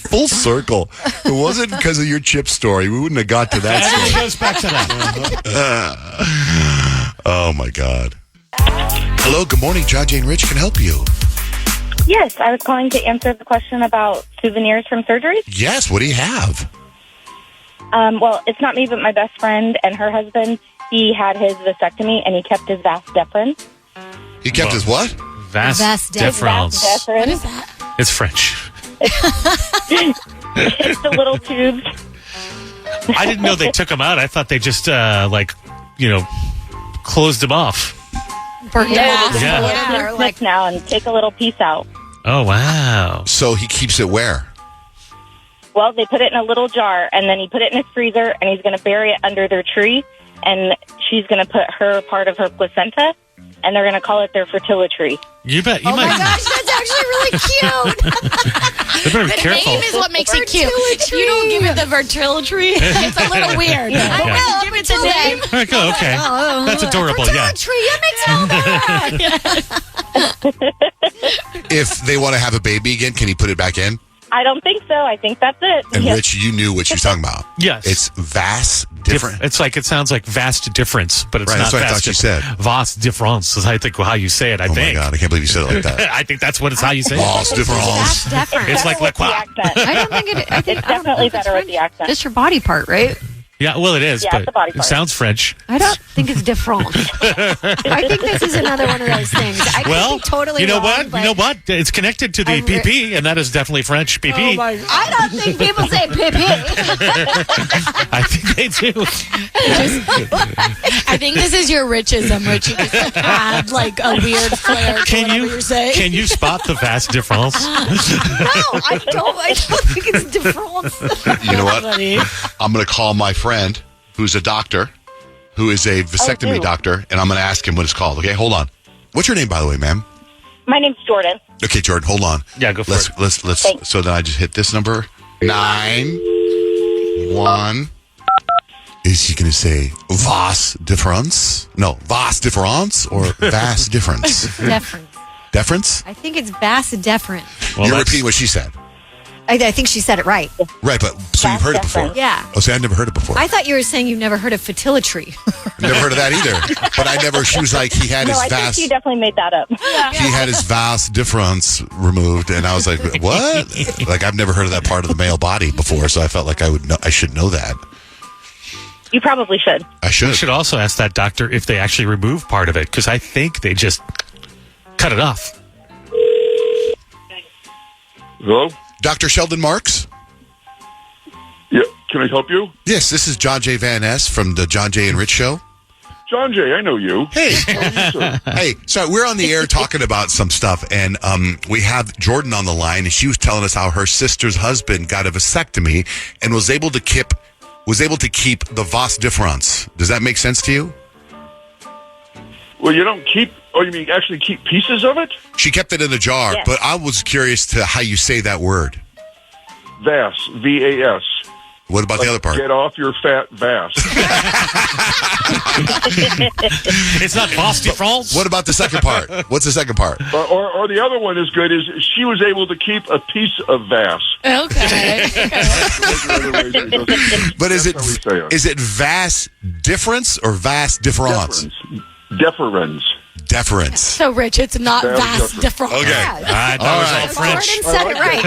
[SPEAKER 5] Full circle. If it wasn't because of your chip story, we wouldn't have got to that
[SPEAKER 8] It
[SPEAKER 5] story.
[SPEAKER 8] goes back to that.
[SPEAKER 5] Oh, my God. Hello, good morning. John, Jane, Rich can help you.
[SPEAKER 12] Yes, I was calling to answer the question about souvenirs from surgeries.
[SPEAKER 5] Yes, what do you have?
[SPEAKER 12] Well, it's not me, but my best friend and her husband. He had his vasectomy, and he kept his vas deferens.
[SPEAKER 5] He kept his what?
[SPEAKER 8] Vas deferens.
[SPEAKER 12] What is
[SPEAKER 11] that?
[SPEAKER 8] It's French.
[SPEAKER 12] It's the little tubes.
[SPEAKER 8] I didn't know they took them out. I thought they just, closed them off.
[SPEAKER 12] Yeah. Like now, and take a little piece out.
[SPEAKER 8] Oh, wow.
[SPEAKER 5] So he keeps it where?
[SPEAKER 12] Well, they put it in a little jar, and then he put it in his freezer, and he's going to bury it under their tree, and she's going to put her part of her placenta, and they're going to call it their fertility.
[SPEAKER 8] You bet. You
[SPEAKER 6] Oh my gosh, that's actually really cute.
[SPEAKER 8] They better be
[SPEAKER 11] The
[SPEAKER 8] careful.
[SPEAKER 11] name is what makes it cute. If you don't give it the fertility, it's a little weird.
[SPEAKER 6] I will.
[SPEAKER 11] Give it the name.
[SPEAKER 8] Okay. That's adorable, yeah.
[SPEAKER 6] Tree, that makes it all better.
[SPEAKER 5] If they want to have a baby again, can he put it back in?
[SPEAKER 12] I don't think so. I think that's it.
[SPEAKER 5] And
[SPEAKER 12] Yes.
[SPEAKER 5] Rich, you knew what she was talking about.
[SPEAKER 8] Yes.
[SPEAKER 5] It's vas different.
[SPEAKER 8] It's like, it sounds like vast difference, but it's
[SPEAKER 5] Right,
[SPEAKER 8] not
[SPEAKER 5] that's what I
[SPEAKER 8] vast
[SPEAKER 5] thought you said.
[SPEAKER 8] Vast difference is I think how you say it, I
[SPEAKER 5] Oh
[SPEAKER 8] think.
[SPEAKER 5] my God, I can't believe you said it like that.
[SPEAKER 8] I think that's what it's how you say it.
[SPEAKER 5] Vas difference.
[SPEAKER 8] It's like
[SPEAKER 12] With the
[SPEAKER 8] liquid.
[SPEAKER 12] accent.
[SPEAKER 6] I don't think it. I think
[SPEAKER 12] It's definitely better with the accent.
[SPEAKER 6] Just your body part, right?
[SPEAKER 8] Yeah, well, it is,
[SPEAKER 12] Yeah,
[SPEAKER 8] but
[SPEAKER 12] it's the body
[SPEAKER 8] it
[SPEAKER 12] part.
[SPEAKER 8] sounds French.
[SPEAKER 6] I don't think it's different. I think this is another one of those things. I could
[SPEAKER 8] Well,
[SPEAKER 6] be totally
[SPEAKER 8] you know
[SPEAKER 6] wrong,
[SPEAKER 8] what?
[SPEAKER 6] but
[SPEAKER 8] You know what? It's connected to the
[SPEAKER 6] I'm re-
[SPEAKER 8] PP, and that is definitely French PP.
[SPEAKER 6] Oh my, I don't think people say pipi.
[SPEAKER 8] I think they do.
[SPEAKER 11] I think this is your Richism, Rich. You just add like a weird flair to
[SPEAKER 8] Can
[SPEAKER 11] whatever you're saying.
[SPEAKER 8] Can you spot the vast difference?
[SPEAKER 6] No, I don't think it's different.
[SPEAKER 5] You know what? I'm going to call my friend, who's a doctor, who is a vasectomy doctor, and I'm going to ask him what it's called. Okay, hold on. What's your name, by the way, ma'am?
[SPEAKER 12] My name's Jordan.
[SPEAKER 5] Okay, Jordan, hold on.
[SPEAKER 8] Yeah, go for
[SPEAKER 5] let's,
[SPEAKER 8] it.
[SPEAKER 5] Let's.
[SPEAKER 12] Thanks.
[SPEAKER 5] So then I just hit this number. 9-1. Is he going to say vas difference? No, vas difference or vas difference?
[SPEAKER 6] Deference.
[SPEAKER 5] Deference?
[SPEAKER 6] I think it's vas deferent.
[SPEAKER 8] Well,
[SPEAKER 5] You're
[SPEAKER 8] that's-
[SPEAKER 5] repeating what she said.
[SPEAKER 6] I think she said it right.
[SPEAKER 5] Right, but so you've heard it before?
[SPEAKER 6] Yeah.
[SPEAKER 5] Oh, see, I've never heard it before.
[SPEAKER 6] I thought you were saying you've never heard of fertility.
[SPEAKER 5] Never heard of that either. But I never, she was like, he had
[SPEAKER 12] No,
[SPEAKER 5] his
[SPEAKER 12] I think
[SPEAKER 5] vas.
[SPEAKER 12] you definitely made that up.
[SPEAKER 5] He had his vas difference removed, and I was like, "What?" Like I've never heard of that part of the male body before, so I felt like I would know. I should know that.
[SPEAKER 12] You probably should.
[SPEAKER 5] I
[SPEAKER 8] We
[SPEAKER 5] should.
[SPEAKER 8] should also ask that doctor if they actually remove part of it, because I think they just cut it off.
[SPEAKER 7] Hello?
[SPEAKER 5] Dr. Sheldon Marks?
[SPEAKER 7] Yeah, can I help you?
[SPEAKER 5] Yes, this is John J. Van Ness from the John J. and Rich Show.
[SPEAKER 7] John Jay, I know you.
[SPEAKER 5] Hey.
[SPEAKER 7] How are you, sir?
[SPEAKER 5] Hey, so we're on the air talking about some stuff, and we have Jordan on the line, and she was telling us how her sister's husband got a vasectomy and was able to keep the vas difference. Does that make sense to you?
[SPEAKER 7] Well, you don't keep, oh, you mean actually keep pieces of it?
[SPEAKER 5] She kept it in a jar,
[SPEAKER 12] Yes.
[SPEAKER 5] but I was curious to how you say that word.
[SPEAKER 7] VAS, V-A-S.
[SPEAKER 5] What about the other part?
[SPEAKER 7] Get off your fat Vass.
[SPEAKER 8] It's not Vos de France.
[SPEAKER 5] What about the second part? What's the second part?
[SPEAKER 7] Or the other one is good, is she was able to keep a piece of Vass.
[SPEAKER 11] Okay.
[SPEAKER 5] But is it Vass difference or Vass difference? Deference.
[SPEAKER 11] So, Rich, it's not vast difference.
[SPEAKER 5] Okay.
[SPEAKER 8] That was all French.
[SPEAKER 6] Gordon said it right.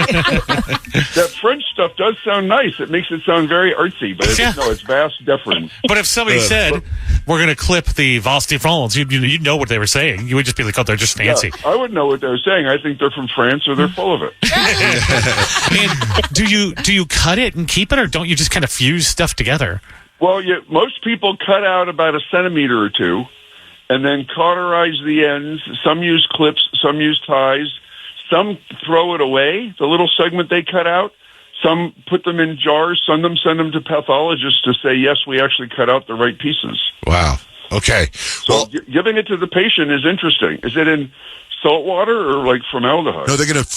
[SPEAKER 7] That French stuff does sound nice. It makes it sound very artsy, but it's vast deference.
[SPEAKER 8] But if somebody said, we're going to clip the Vos de France, you'd know what they were saying. You would just be like, oh, they're just fancy.
[SPEAKER 7] Yeah, I wouldn't know what they were saying. I think they're from France or they're full of it.
[SPEAKER 8] And do you cut it and keep it, or don't you just kind of fuse stuff together?
[SPEAKER 7] Well, most people cut out about a centimeter or two and then cauterize the ends. Some use clips, some use ties. Some throw it away, the little segment they cut out. Some put them in jars, send them to pathologists to say, yes, we actually cut out the right pieces.
[SPEAKER 5] Wow. Okay.
[SPEAKER 7] So giving it to the patient is interesting. Is it in salt water or like formaldehyde?
[SPEAKER 5] No,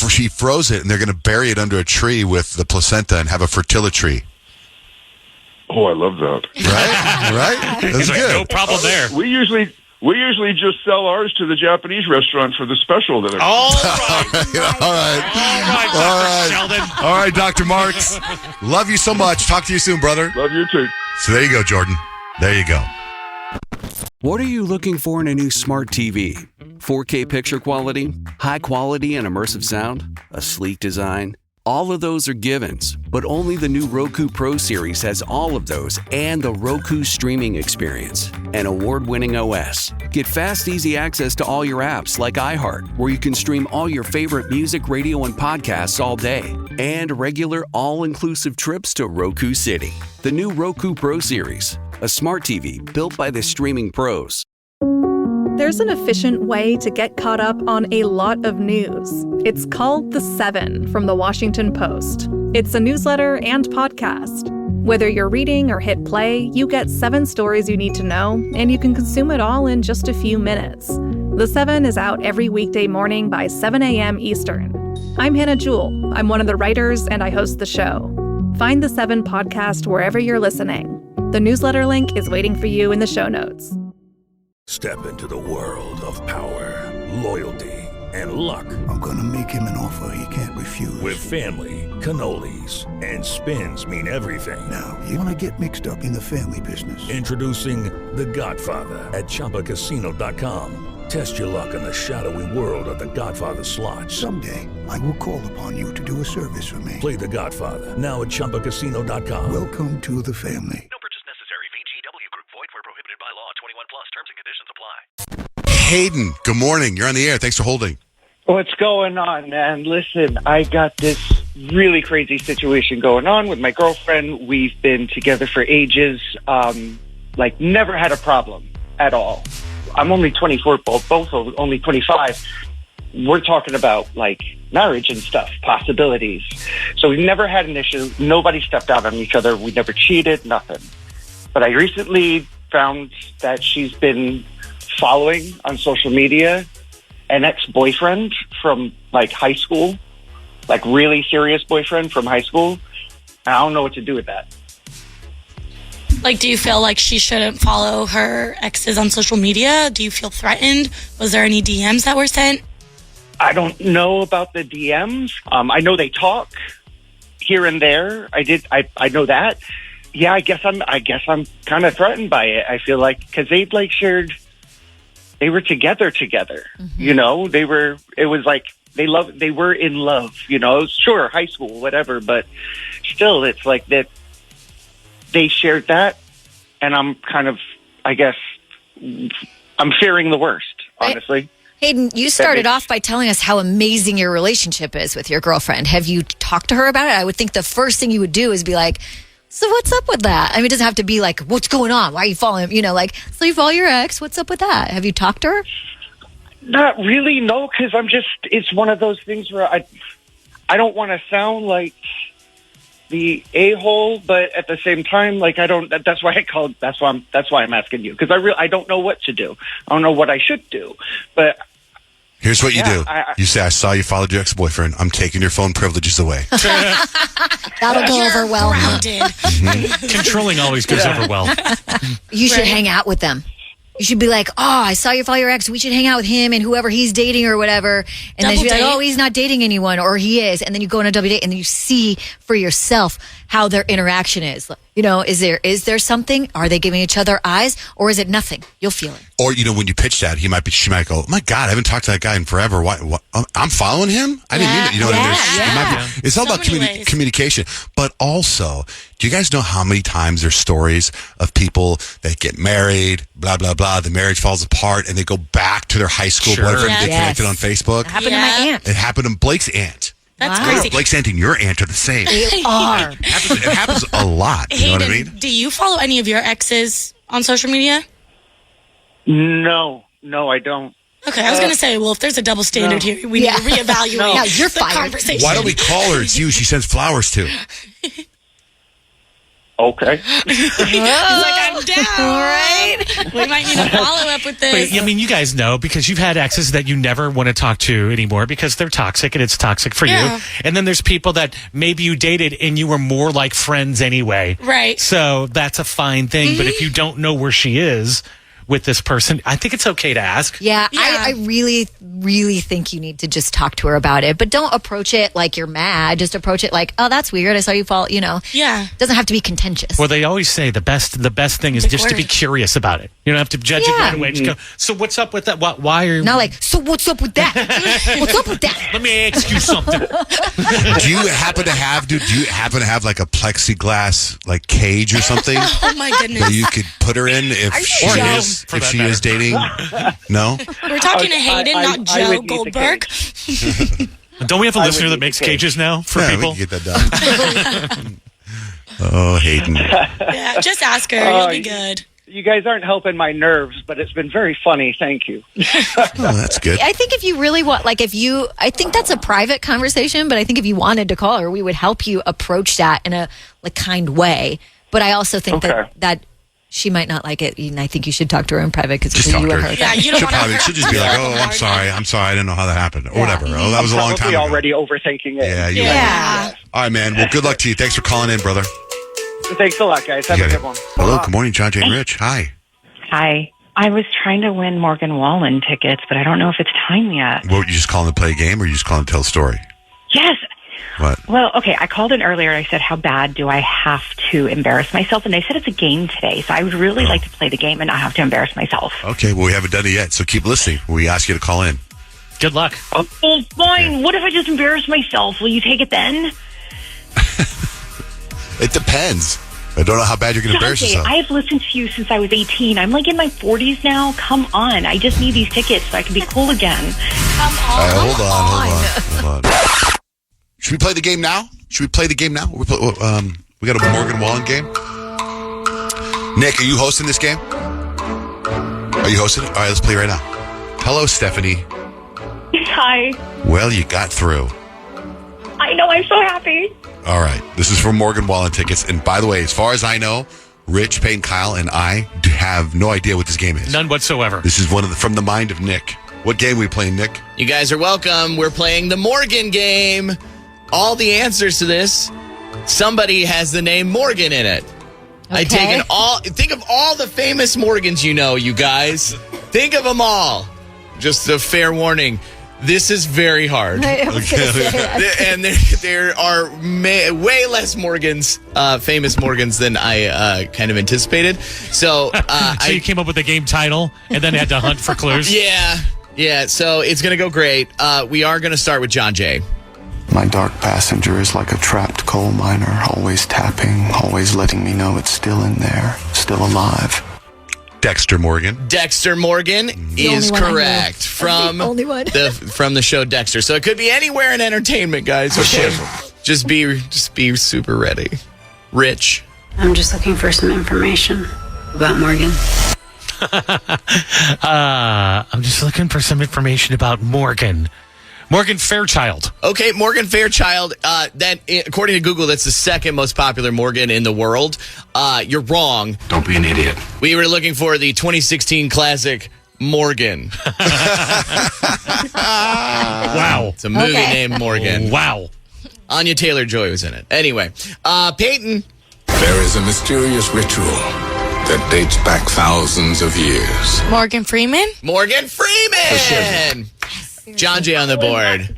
[SPEAKER 5] she froze it and they're going to bury it under a tree with the placenta and have a fertility.
[SPEAKER 7] Oh, I love that.
[SPEAKER 5] Right? That's good.
[SPEAKER 8] No problem there.
[SPEAKER 7] We usually just sell ours to the Japanese restaurant for the special that.
[SPEAKER 8] All
[SPEAKER 5] right, Dr. Marks. Love you so much. Talk to you soon, brother.
[SPEAKER 7] Love you too.
[SPEAKER 5] So there you go, Jordan. There you go.
[SPEAKER 1] What are you looking for in a new smart TV? 4K picture quality, high quality and immersive sound, a sleek design? All of those are givens, but only the new Roku Pro Series has all of those and the Roku streaming experience, an award-winning OS. Get fast, easy access to all your apps like iHeart, where you can stream all your favorite music, radio, and podcasts all day, and regular all-inclusive trips to Roku City. The new Roku Pro Series, a smart TV built by the streaming pros.
[SPEAKER 9] There's an efficient way to get caught up on a lot of news. It's called The 7 from The Washington Post. It's a newsletter and podcast. Whether you're reading or hit play, you get 7 stories you need to know, and you can consume it all in just a few minutes. The 7 is out every weekday morning by 7 a.m. Eastern. I'm Hannah Jewell. I'm one of the writers, and I host the show. Find The 7 podcast wherever you're listening. The newsletter link is waiting for you in the show notes.
[SPEAKER 10] Step into the world of power, loyalty, and luck.
[SPEAKER 14] I'm going to make him an offer he can't refuse.
[SPEAKER 10] With family, cannolis, and spins mean everything.
[SPEAKER 14] Now, you want to get mixed up in the family business.
[SPEAKER 10] Introducing The Godfather at ChumbaCasino.com. Test your luck in the shadowy world of The Godfather slot.
[SPEAKER 14] Someday, I will call upon you to do a service for me.
[SPEAKER 10] Play The Godfather now at ChumbaCasino.com.
[SPEAKER 14] Welcome to the family.
[SPEAKER 5] Hayden, good morning. You're on the air. Thanks for holding.
[SPEAKER 24] What's going on, man? Listen, I got this really crazy situation going on with my girlfriend. We've been together for ages, never had a problem at all. I'm only 24, both only 25. We're talking about, marriage and stuff, possibilities. So we've never had an issue. Nobody stepped out on each other. We never cheated, nothing. But I recently found that she's been following on social media an ex-boyfriend from high school, really serious boyfriend from high school. I don't know what to do with that.
[SPEAKER 11] Do you feel like she shouldn't follow her exes on social media? Do you feel threatened? Was there any DMs that were sent?
[SPEAKER 24] I don't know about the DMs. I know they talk here and there. I know that. Yeah, I guess I'm kind of threatened by it. I feel like because they shared. They were together. Mm-hmm. They were in love, sure, high school, whatever, but still it's like that they shared that. And I'm kind of, I guess I'm fearing the worst, honestly.
[SPEAKER 6] Hayden, you started off by telling us how amazing your relationship is with your girlfriend. Have you talked to her about it? I would think the first thing you would do is be like, so what's up with that? I mean, it doesn't have to be what's going on? Why are you following him? So you follow your ex. What's up with that? Have you talked to her?
[SPEAKER 24] Not really, no, because it's one of those things where I don't want to sound like the a-hole, but at the same time, that's why I'm asking you, because I don't know what to do. I don't know what I should do. But
[SPEAKER 5] Here's what you
[SPEAKER 24] Yeah,
[SPEAKER 5] do. You say, I saw you followed your ex-boyfriend. I'm taking your phone privileges away.
[SPEAKER 6] That'll go over well.
[SPEAKER 8] Controlling always goes over well.
[SPEAKER 6] You should hang out with them. You should be like, oh, I saw you follow your ex. We should hang out with him and whoever he's dating or whatever. And then
[SPEAKER 11] Double
[SPEAKER 6] you'd be like,
[SPEAKER 11] date.
[SPEAKER 6] oh, he's not dating anyone or he is. And then you go on a double date and then you see for yourself how their interaction is. You know, is there something? Are they giving each other eyes or is it nothing? You'll feel it.
[SPEAKER 5] Or, when you pitch that, she might go, oh my God, I haven't talked to that guy in forever. What? I'm following him? I didn't mean it. You know what I mean? It's all about communication. But also, do you guys know how many times there's stories of people that get married, blah, blah, blah, the marriage falls apart, and they go back to their high school boyfriend and get connected on Facebook?
[SPEAKER 6] It happened to my aunt.
[SPEAKER 5] It happened to Blake's aunt.
[SPEAKER 11] That's crazy.
[SPEAKER 5] Blake's aunt and your aunt are the same.
[SPEAKER 6] They are.
[SPEAKER 5] It happens a lot. You know what I mean?
[SPEAKER 11] Do you follow any of your exes on social media?
[SPEAKER 24] No, I don't.
[SPEAKER 11] Okay, I was going to say, well, if there's a double standard here, we need to reevaluate the conversation.
[SPEAKER 5] Why don't we call her? It's you she sends flowers to.
[SPEAKER 24] Okay.
[SPEAKER 11] He's like, I'm down. All right. We might need to follow up with this.
[SPEAKER 8] But, you guys know because you've had exes that you never want to talk to anymore because they're toxic and it's toxic for you. And then there's people that maybe you dated and you were more like friends anyway.
[SPEAKER 11] Right.
[SPEAKER 8] So that's a fine thing. But if you don't know where she is with this person, I think it's okay to ask.
[SPEAKER 6] Yeah, I really, really think you need to just talk to her about it. But don't approach it like you're mad. Just approach it like, oh, that's weird. I saw you fall, Yeah. It doesn't have to be contentious.
[SPEAKER 8] Well, they always say the best thing is just to be curious about it. You don't have to judge it right away. Just go, so what's up with that? Why are you...
[SPEAKER 6] Not like, so what's up with that? What's up with that?
[SPEAKER 8] Let me ask you something.
[SPEAKER 5] Do you happen to have like a plexiglass like cage or something?
[SPEAKER 11] Oh my goodness.
[SPEAKER 5] That you could put her in if she is dating? No?
[SPEAKER 11] We're talking to Hayden, not Joe Goldberg.
[SPEAKER 8] Don't we have a listener that makes cages now for people?
[SPEAKER 5] We can get that done. Oh, Hayden.
[SPEAKER 11] Yeah, just ask her. You'll be good.
[SPEAKER 24] You guys aren't helping my nerves, but it's been very funny. Thank you.
[SPEAKER 5] Oh, that's good.
[SPEAKER 6] I think if you really want, I think that's a private conversation, but I think if you wanted to call her, we would help you approach that in a kind way. But I also think that she might not like it, and I think you should talk to her in private because it's you and her.
[SPEAKER 11] Yeah, you don't want to.
[SPEAKER 5] She'll just be like, "Oh, I'm sorry. I didn't know how that happened," or whatever. Oh, that was a long time ago.
[SPEAKER 24] Already overthinking it.
[SPEAKER 5] Yeah, you are. All right, man. Well, good luck to you. Thanks for calling in, brother.
[SPEAKER 24] Thanks a lot, guys. Have a good one.
[SPEAKER 5] Hello. Good morning, John, Jane, Rich. Hi.
[SPEAKER 15] Hi. I was trying to win Morgan Wallen tickets, but I don't know if it's time yet.
[SPEAKER 5] What, you just calling to play a game, or you just calling to tell a story?
[SPEAKER 15] Yes.
[SPEAKER 5] What?
[SPEAKER 15] Well, okay, I called in earlier and I said, how bad do I have to embarrass myself? And they said it's a game today, so I would really like to play the game and not have to embarrass myself.
[SPEAKER 5] Okay, well, we haven't done it yet, so keep listening. We ask you to call in.
[SPEAKER 8] Good luck.
[SPEAKER 15] Oh, fine. What if I just embarrass myself? Will you take it then?
[SPEAKER 5] It depends. I don't know how bad you're going to embarrass yourself.
[SPEAKER 15] I've listened to you since I was 18. I'm in my 40s now. Come on. I just need these tickets so I can be cool again.
[SPEAKER 11] Come on.
[SPEAKER 5] Hold on. Should we play the game now? We got a Morgan Wallen game. Nick, are you hosting this game? Are you hosting it? All right, let's play right now. Hello, Stephanie.
[SPEAKER 15] Hi.
[SPEAKER 5] Well, you got through.
[SPEAKER 15] I know. I'm so happy.
[SPEAKER 5] All right. This is for Morgan Wallen tickets. And by the way, as far as I know, Rich, Payne, Kyle, and I have no idea what this game is.
[SPEAKER 8] None whatsoever.
[SPEAKER 5] This is from the mind of Nick. What game are we playing, Nick?
[SPEAKER 4] You guys are welcome. We're playing the Morgan game. All the answers to this, somebody has the name Morgan in it. Okay. Think of all the famous Morgans you know, you guys. Think of them all. Just a fair warning. This is very hard. And there are way less Morgans, famous Morgans, than I kind of anticipated. So,
[SPEAKER 8] you came up with a game title and then had to hunt for clues?
[SPEAKER 4] Yeah. So it's going to go great. We are going to start with John Jay.
[SPEAKER 17] My dark passenger is like a trapped coal miner, always tapping, always letting me know it's still in there, still alive.
[SPEAKER 5] Dexter Morgan.
[SPEAKER 4] Dexter Morgan is correct from the show Dexter. So it could be anywhere in entertainment, guys. Okay, just be super ready. Rich.
[SPEAKER 18] I'm just looking for some information about Morgan.
[SPEAKER 8] I'm just looking for some information about Morgan. Morgan Fairchild.
[SPEAKER 4] Okay, Morgan Fairchild. That, according to Google, that's the second most popular Morgan in the world. You're wrong.
[SPEAKER 17] Don't be an idiot.
[SPEAKER 4] We were looking for the 2016 classic Morgan.
[SPEAKER 8] Wow.
[SPEAKER 4] It's a movie named Morgan.
[SPEAKER 8] Wow.
[SPEAKER 4] Anya Taylor-Joy was in it. Anyway, Peyton.
[SPEAKER 13] There is a mysterious ritual that dates back thousands of years.
[SPEAKER 11] Morgan Freeman?
[SPEAKER 4] Morgan Freeman! John Jay on the board.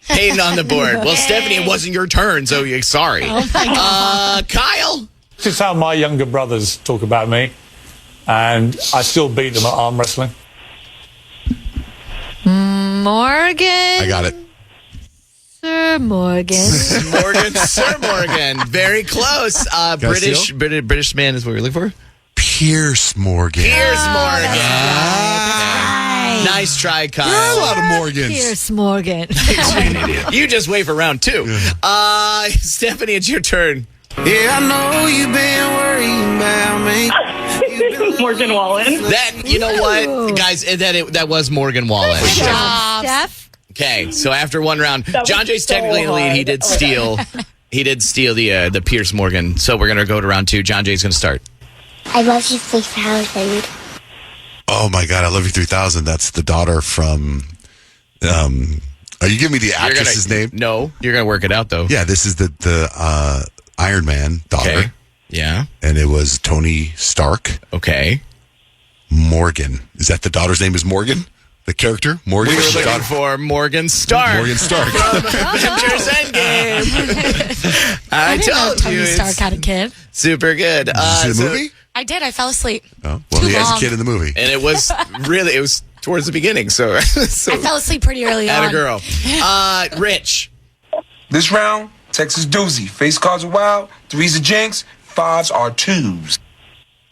[SPEAKER 4] Peyton on the board. Well, Stephanie, it wasn't your turn, so you're sorry.
[SPEAKER 11] Oh my God.
[SPEAKER 4] Kyle?
[SPEAKER 19] This is how my younger brothers talk about me, and I still beat them at arm wrestling.
[SPEAKER 6] Morgan.
[SPEAKER 5] I got it.
[SPEAKER 6] Sir Morgan.
[SPEAKER 4] Sir Morgan. Very close. British man is what we're looking for.
[SPEAKER 5] Pierce Morgan.
[SPEAKER 4] Pierce Morgan. Nice try, Kyle.
[SPEAKER 5] There are a lot of Morgans.
[SPEAKER 6] Pierce Morgan.
[SPEAKER 4] You just wait for round 2. Stephanie, it's your turn.
[SPEAKER 20] Yeah, I know you've been worrying about me.
[SPEAKER 12] Morgan Wallen.
[SPEAKER 4] That, you know what, guys, that was Morgan Wallen.
[SPEAKER 6] Good job, Steph.
[SPEAKER 4] Okay, so after one round, John Jay's
[SPEAKER 12] so
[SPEAKER 4] technically in the lead. He did steal. He did steal the Pierce Morgan. So we're gonna go to round 2. John Jay's gonna start.
[SPEAKER 22] I love you 3000.
[SPEAKER 5] Oh my God, I Love You 3000. That's the daughter from. Are you giving me the actress's name?
[SPEAKER 4] No, you're gonna work it out though.
[SPEAKER 5] Yeah, this is the Iron Man daughter.
[SPEAKER 4] Okay. Yeah,
[SPEAKER 5] and it was Tony Stark.
[SPEAKER 4] Okay.
[SPEAKER 5] Morgan. Is that the daughter's name? Is Morgan? The character? Morgan?
[SPEAKER 4] We were looking for Morgan Stark.
[SPEAKER 5] Morgan Stark.
[SPEAKER 4] From Avengers Endgame. I
[SPEAKER 11] didn't know
[SPEAKER 4] told
[SPEAKER 11] Tony
[SPEAKER 4] you.
[SPEAKER 11] Stark had a kid.
[SPEAKER 4] Super good.
[SPEAKER 5] Did you see the movie?
[SPEAKER 11] I did. I fell asleep.
[SPEAKER 5] Oh, well, he has a
[SPEAKER 11] long.
[SPEAKER 5] kid in the movie.
[SPEAKER 4] And it was towards the beginning, so
[SPEAKER 11] I fell asleep pretty early on.
[SPEAKER 4] Atta girl. Rich.
[SPEAKER 25] This round, Texas doozy. Face cards are wild. 3's a jinx. 5s are 2s.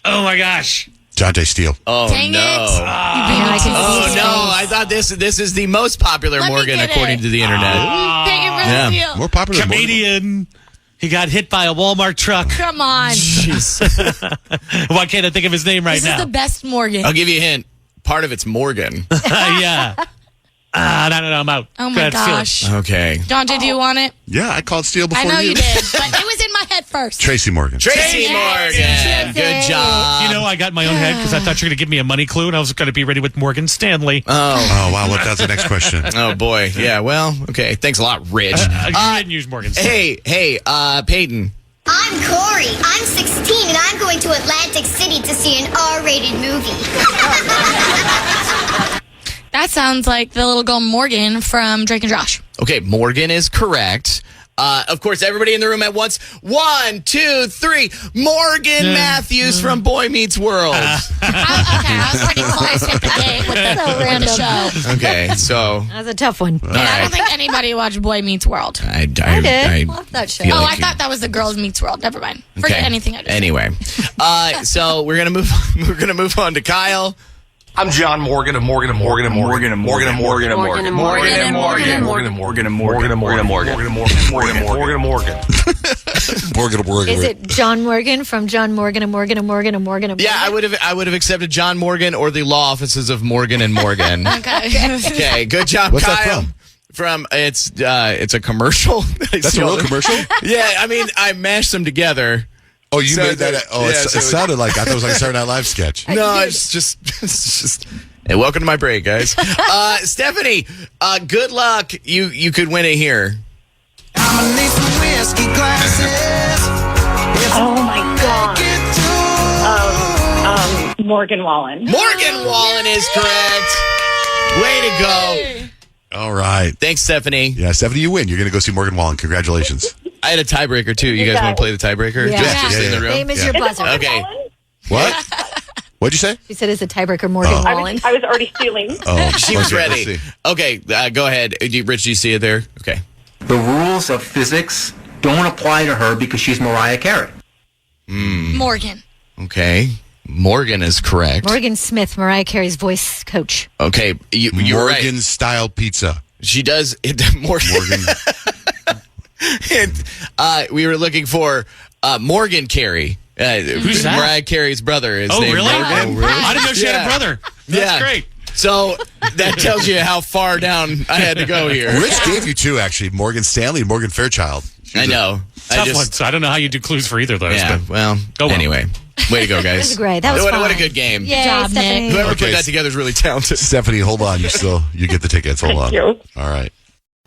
[SPEAKER 8] Oh my gosh.
[SPEAKER 5] John Jay Steele.
[SPEAKER 4] Oh,
[SPEAKER 11] Dang
[SPEAKER 4] no.
[SPEAKER 11] Oh,
[SPEAKER 4] no. I thought this is the most popular Morgan according to the internet.
[SPEAKER 11] Yeah.
[SPEAKER 5] More popular than
[SPEAKER 8] Comedian. He got hit by a Walmart truck.
[SPEAKER 11] Come on.
[SPEAKER 8] Why can't I think of his name right
[SPEAKER 11] This
[SPEAKER 8] now?
[SPEAKER 11] is the best Morgan.
[SPEAKER 4] I'll give you a hint. Part of it's Morgan.
[SPEAKER 8] Yeah. No, I'm out.
[SPEAKER 11] Oh my
[SPEAKER 8] Go ahead, steal it.
[SPEAKER 11] gosh.
[SPEAKER 4] Okay.
[SPEAKER 11] John Jay, do you want it?
[SPEAKER 5] Yeah, I called Steele before
[SPEAKER 11] I know
[SPEAKER 5] you.
[SPEAKER 11] you did, but it was in my head first.
[SPEAKER 5] Tracy Morgan.
[SPEAKER 4] Tracy Morgan. Good job.
[SPEAKER 8] You know, I got my own head because I thought you were going to give me a money clue, and I was going to be ready with Morgan Stanley.
[SPEAKER 5] Oh, wow. That's the next question.
[SPEAKER 4] Oh, boy. Yeah, well, okay. Thanks a lot, Rich.
[SPEAKER 8] You didn't use Morgan Stanley.
[SPEAKER 4] Hey, Peyton.
[SPEAKER 22] I'm Corey. I'm 16 and I'm going to Atlantic City to see an R-rated movie.
[SPEAKER 11] That sounds like the little girl Morgan from Drake and Josh.
[SPEAKER 4] Okay, Morgan is correct. Of course, everybody in the room at once. 1, 2, 3. Morgan Matthews from Boy Meets World.
[SPEAKER 11] Okay, I was pretty close at the gate with the show.
[SPEAKER 4] Okay, so.
[SPEAKER 6] That was a tough one.
[SPEAKER 11] And I don't think anybody watched Boy Meets World.
[SPEAKER 4] I
[SPEAKER 6] did. Love that show.
[SPEAKER 11] Oh, I thought that was the Girls Meets World. Never mind. Forget anything I just said.
[SPEAKER 4] Anyway, so we're gonna move on to Kyle.
[SPEAKER 25] I'm John Morgan of Morgan and Morgan and Morgan and Morgan and Morgan and Morgan and Morgan and Morgan and Morgan and Morgan and Morgan and Morgan and Morgan and Morgan and Morgan and Morgan and Morgan.
[SPEAKER 6] Is it John Morgan from John Morgan and Morgan and Morgan and Morgan and Morgan?
[SPEAKER 4] Yeah, I would have accepted John Morgan or the law offices of Morgan and Morgan. Okay, good job,
[SPEAKER 5] What's
[SPEAKER 4] Kyle.
[SPEAKER 5] that from?
[SPEAKER 4] It's a commercial.
[SPEAKER 5] That's a real commercial?
[SPEAKER 4] Yeah, I mean, I mashed them together.
[SPEAKER 5] Oh, you made that? Oh, it sounded like I thought it was like a Saturday Night Live sketch.
[SPEAKER 4] No, it's just. Hey, welcome to my break, guys. Stephanie, good luck. You could win it here.
[SPEAKER 22] I'm gonna need some whiskey glasses. Oh my God.
[SPEAKER 12] Morgan Wallen.
[SPEAKER 4] Morgan Wallen is correct. Way to go.
[SPEAKER 5] All right.
[SPEAKER 4] Thanks, Stephanie.
[SPEAKER 5] Yeah, Stephanie, you win. You're going to go see Morgan Wallen. Congratulations.
[SPEAKER 4] I had a tiebreaker, too. You guys want to play the tiebreaker?
[SPEAKER 6] Yeah.
[SPEAKER 4] Just in the room?
[SPEAKER 6] Name is your buzzer.
[SPEAKER 4] Okay.
[SPEAKER 5] What? What'd you say?
[SPEAKER 6] She said it's a tiebreaker, Morgan Wallen.
[SPEAKER 12] I was already stealing.
[SPEAKER 5] Oh,
[SPEAKER 4] She was
[SPEAKER 5] okay,
[SPEAKER 4] ready. Okay, go ahead. Rich, do you see it there? Okay.
[SPEAKER 26] The rules of physics don't apply to her because she's Mariah Carey.
[SPEAKER 11] Morgan.
[SPEAKER 4] Okay. Morgan is correct.
[SPEAKER 6] Morgan Smith, Mariah Carey's voice coach.
[SPEAKER 4] Okay, you're right.
[SPEAKER 5] Morgan style pizza.
[SPEAKER 4] She does. Morgan. We were looking for Morgan Carey.
[SPEAKER 8] Who's that?
[SPEAKER 4] Mariah Carey's brother is named
[SPEAKER 8] really?
[SPEAKER 4] Morgan.
[SPEAKER 8] I didn't know she had a brother. That's great.
[SPEAKER 4] So that tells you how far down I had to go here.
[SPEAKER 5] Rich gave you two, actually. Morgan Stanley and Morgan Fairchild.
[SPEAKER 4] I know.
[SPEAKER 8] Tough one. So I don't know how you do clues for either of those.
[SPEAKER 4] Yeah,
[SPEAKER 8] but
[SPEAKER 4] well, anyway. Way to go, guys.
[SPEAKER 6] That was great. That was
[SPEAKER 4] what
[SPEAKER 6] fun.
[SPEAKER 4] a good game.
[SPEAKER 6] Yay,
[SPEAKER 11] job,
[SPEAKER 6] Stephanie.
[SPEAKER 11] Nick.
[SPEAKER 4] Whoever put that together is really talented.
[SPEAKER 5] Stephanie, hold on. You get the tickets. Hold on.
[SPEAKER 12] Thank you.
[SPEAKER 5] All right.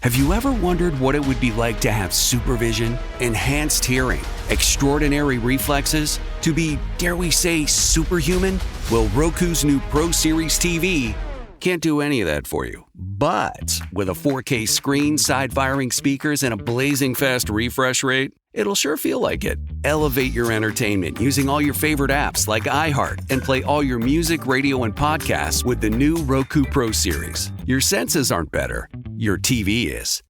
[SPEAKER 1] Have you ever wondered what it would be like to have supervision, enhanced hearing, extraordinary reflexes, to be, dare we say, superhuman? Well, Roku's new Pro Series TV can't do any of that for you. But with a 4K screen, side-firing speakers, and a blazing fast refresh rate, it'll sure feel like it. Elevate your entertainment using all your favorite apps like iHeart and play all your music, radio, and podcasts with the new Roku Pro Series. Your senses aren't better. Your TV is.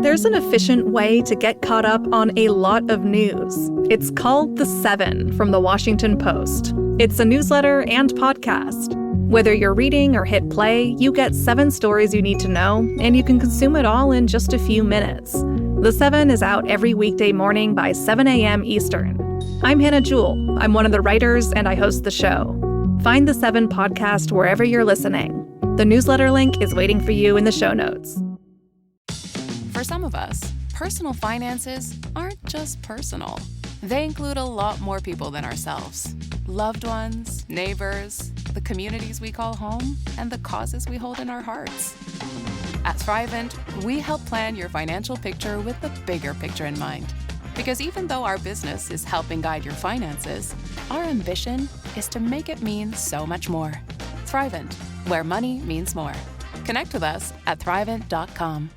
[SPEAKER 9] There's an efficient way to get caught up on a lot of news. It's called The 7 from The Washington Post. It's a newsletter and podcast. Whether you're reading or hit play, you get 7 stories you need to know, and you can consume it all in just a few minutes. The 7 is out every weekday morning by 7 a.m. Eastern. I'm Hannah Jewell. I'm one of the writers, and I host the show. Find The 7 podcast wherever you're listening. The newsletter link is waiting for you in the show notes.
[SPEAKER 2] For some of us, personal finances aren't just personal. They include a lot more people than ourselves. Loved ones, neighbors, the communities we call home, and the causes we hold in our hearts. At Thrivent, we help plan your financial picture with the bigger picture in mind. Because even though our business is helping guide your finances, our ambition is to make it mean so much more. Thrivent, where money means more. Connect with us at Thrivent.com.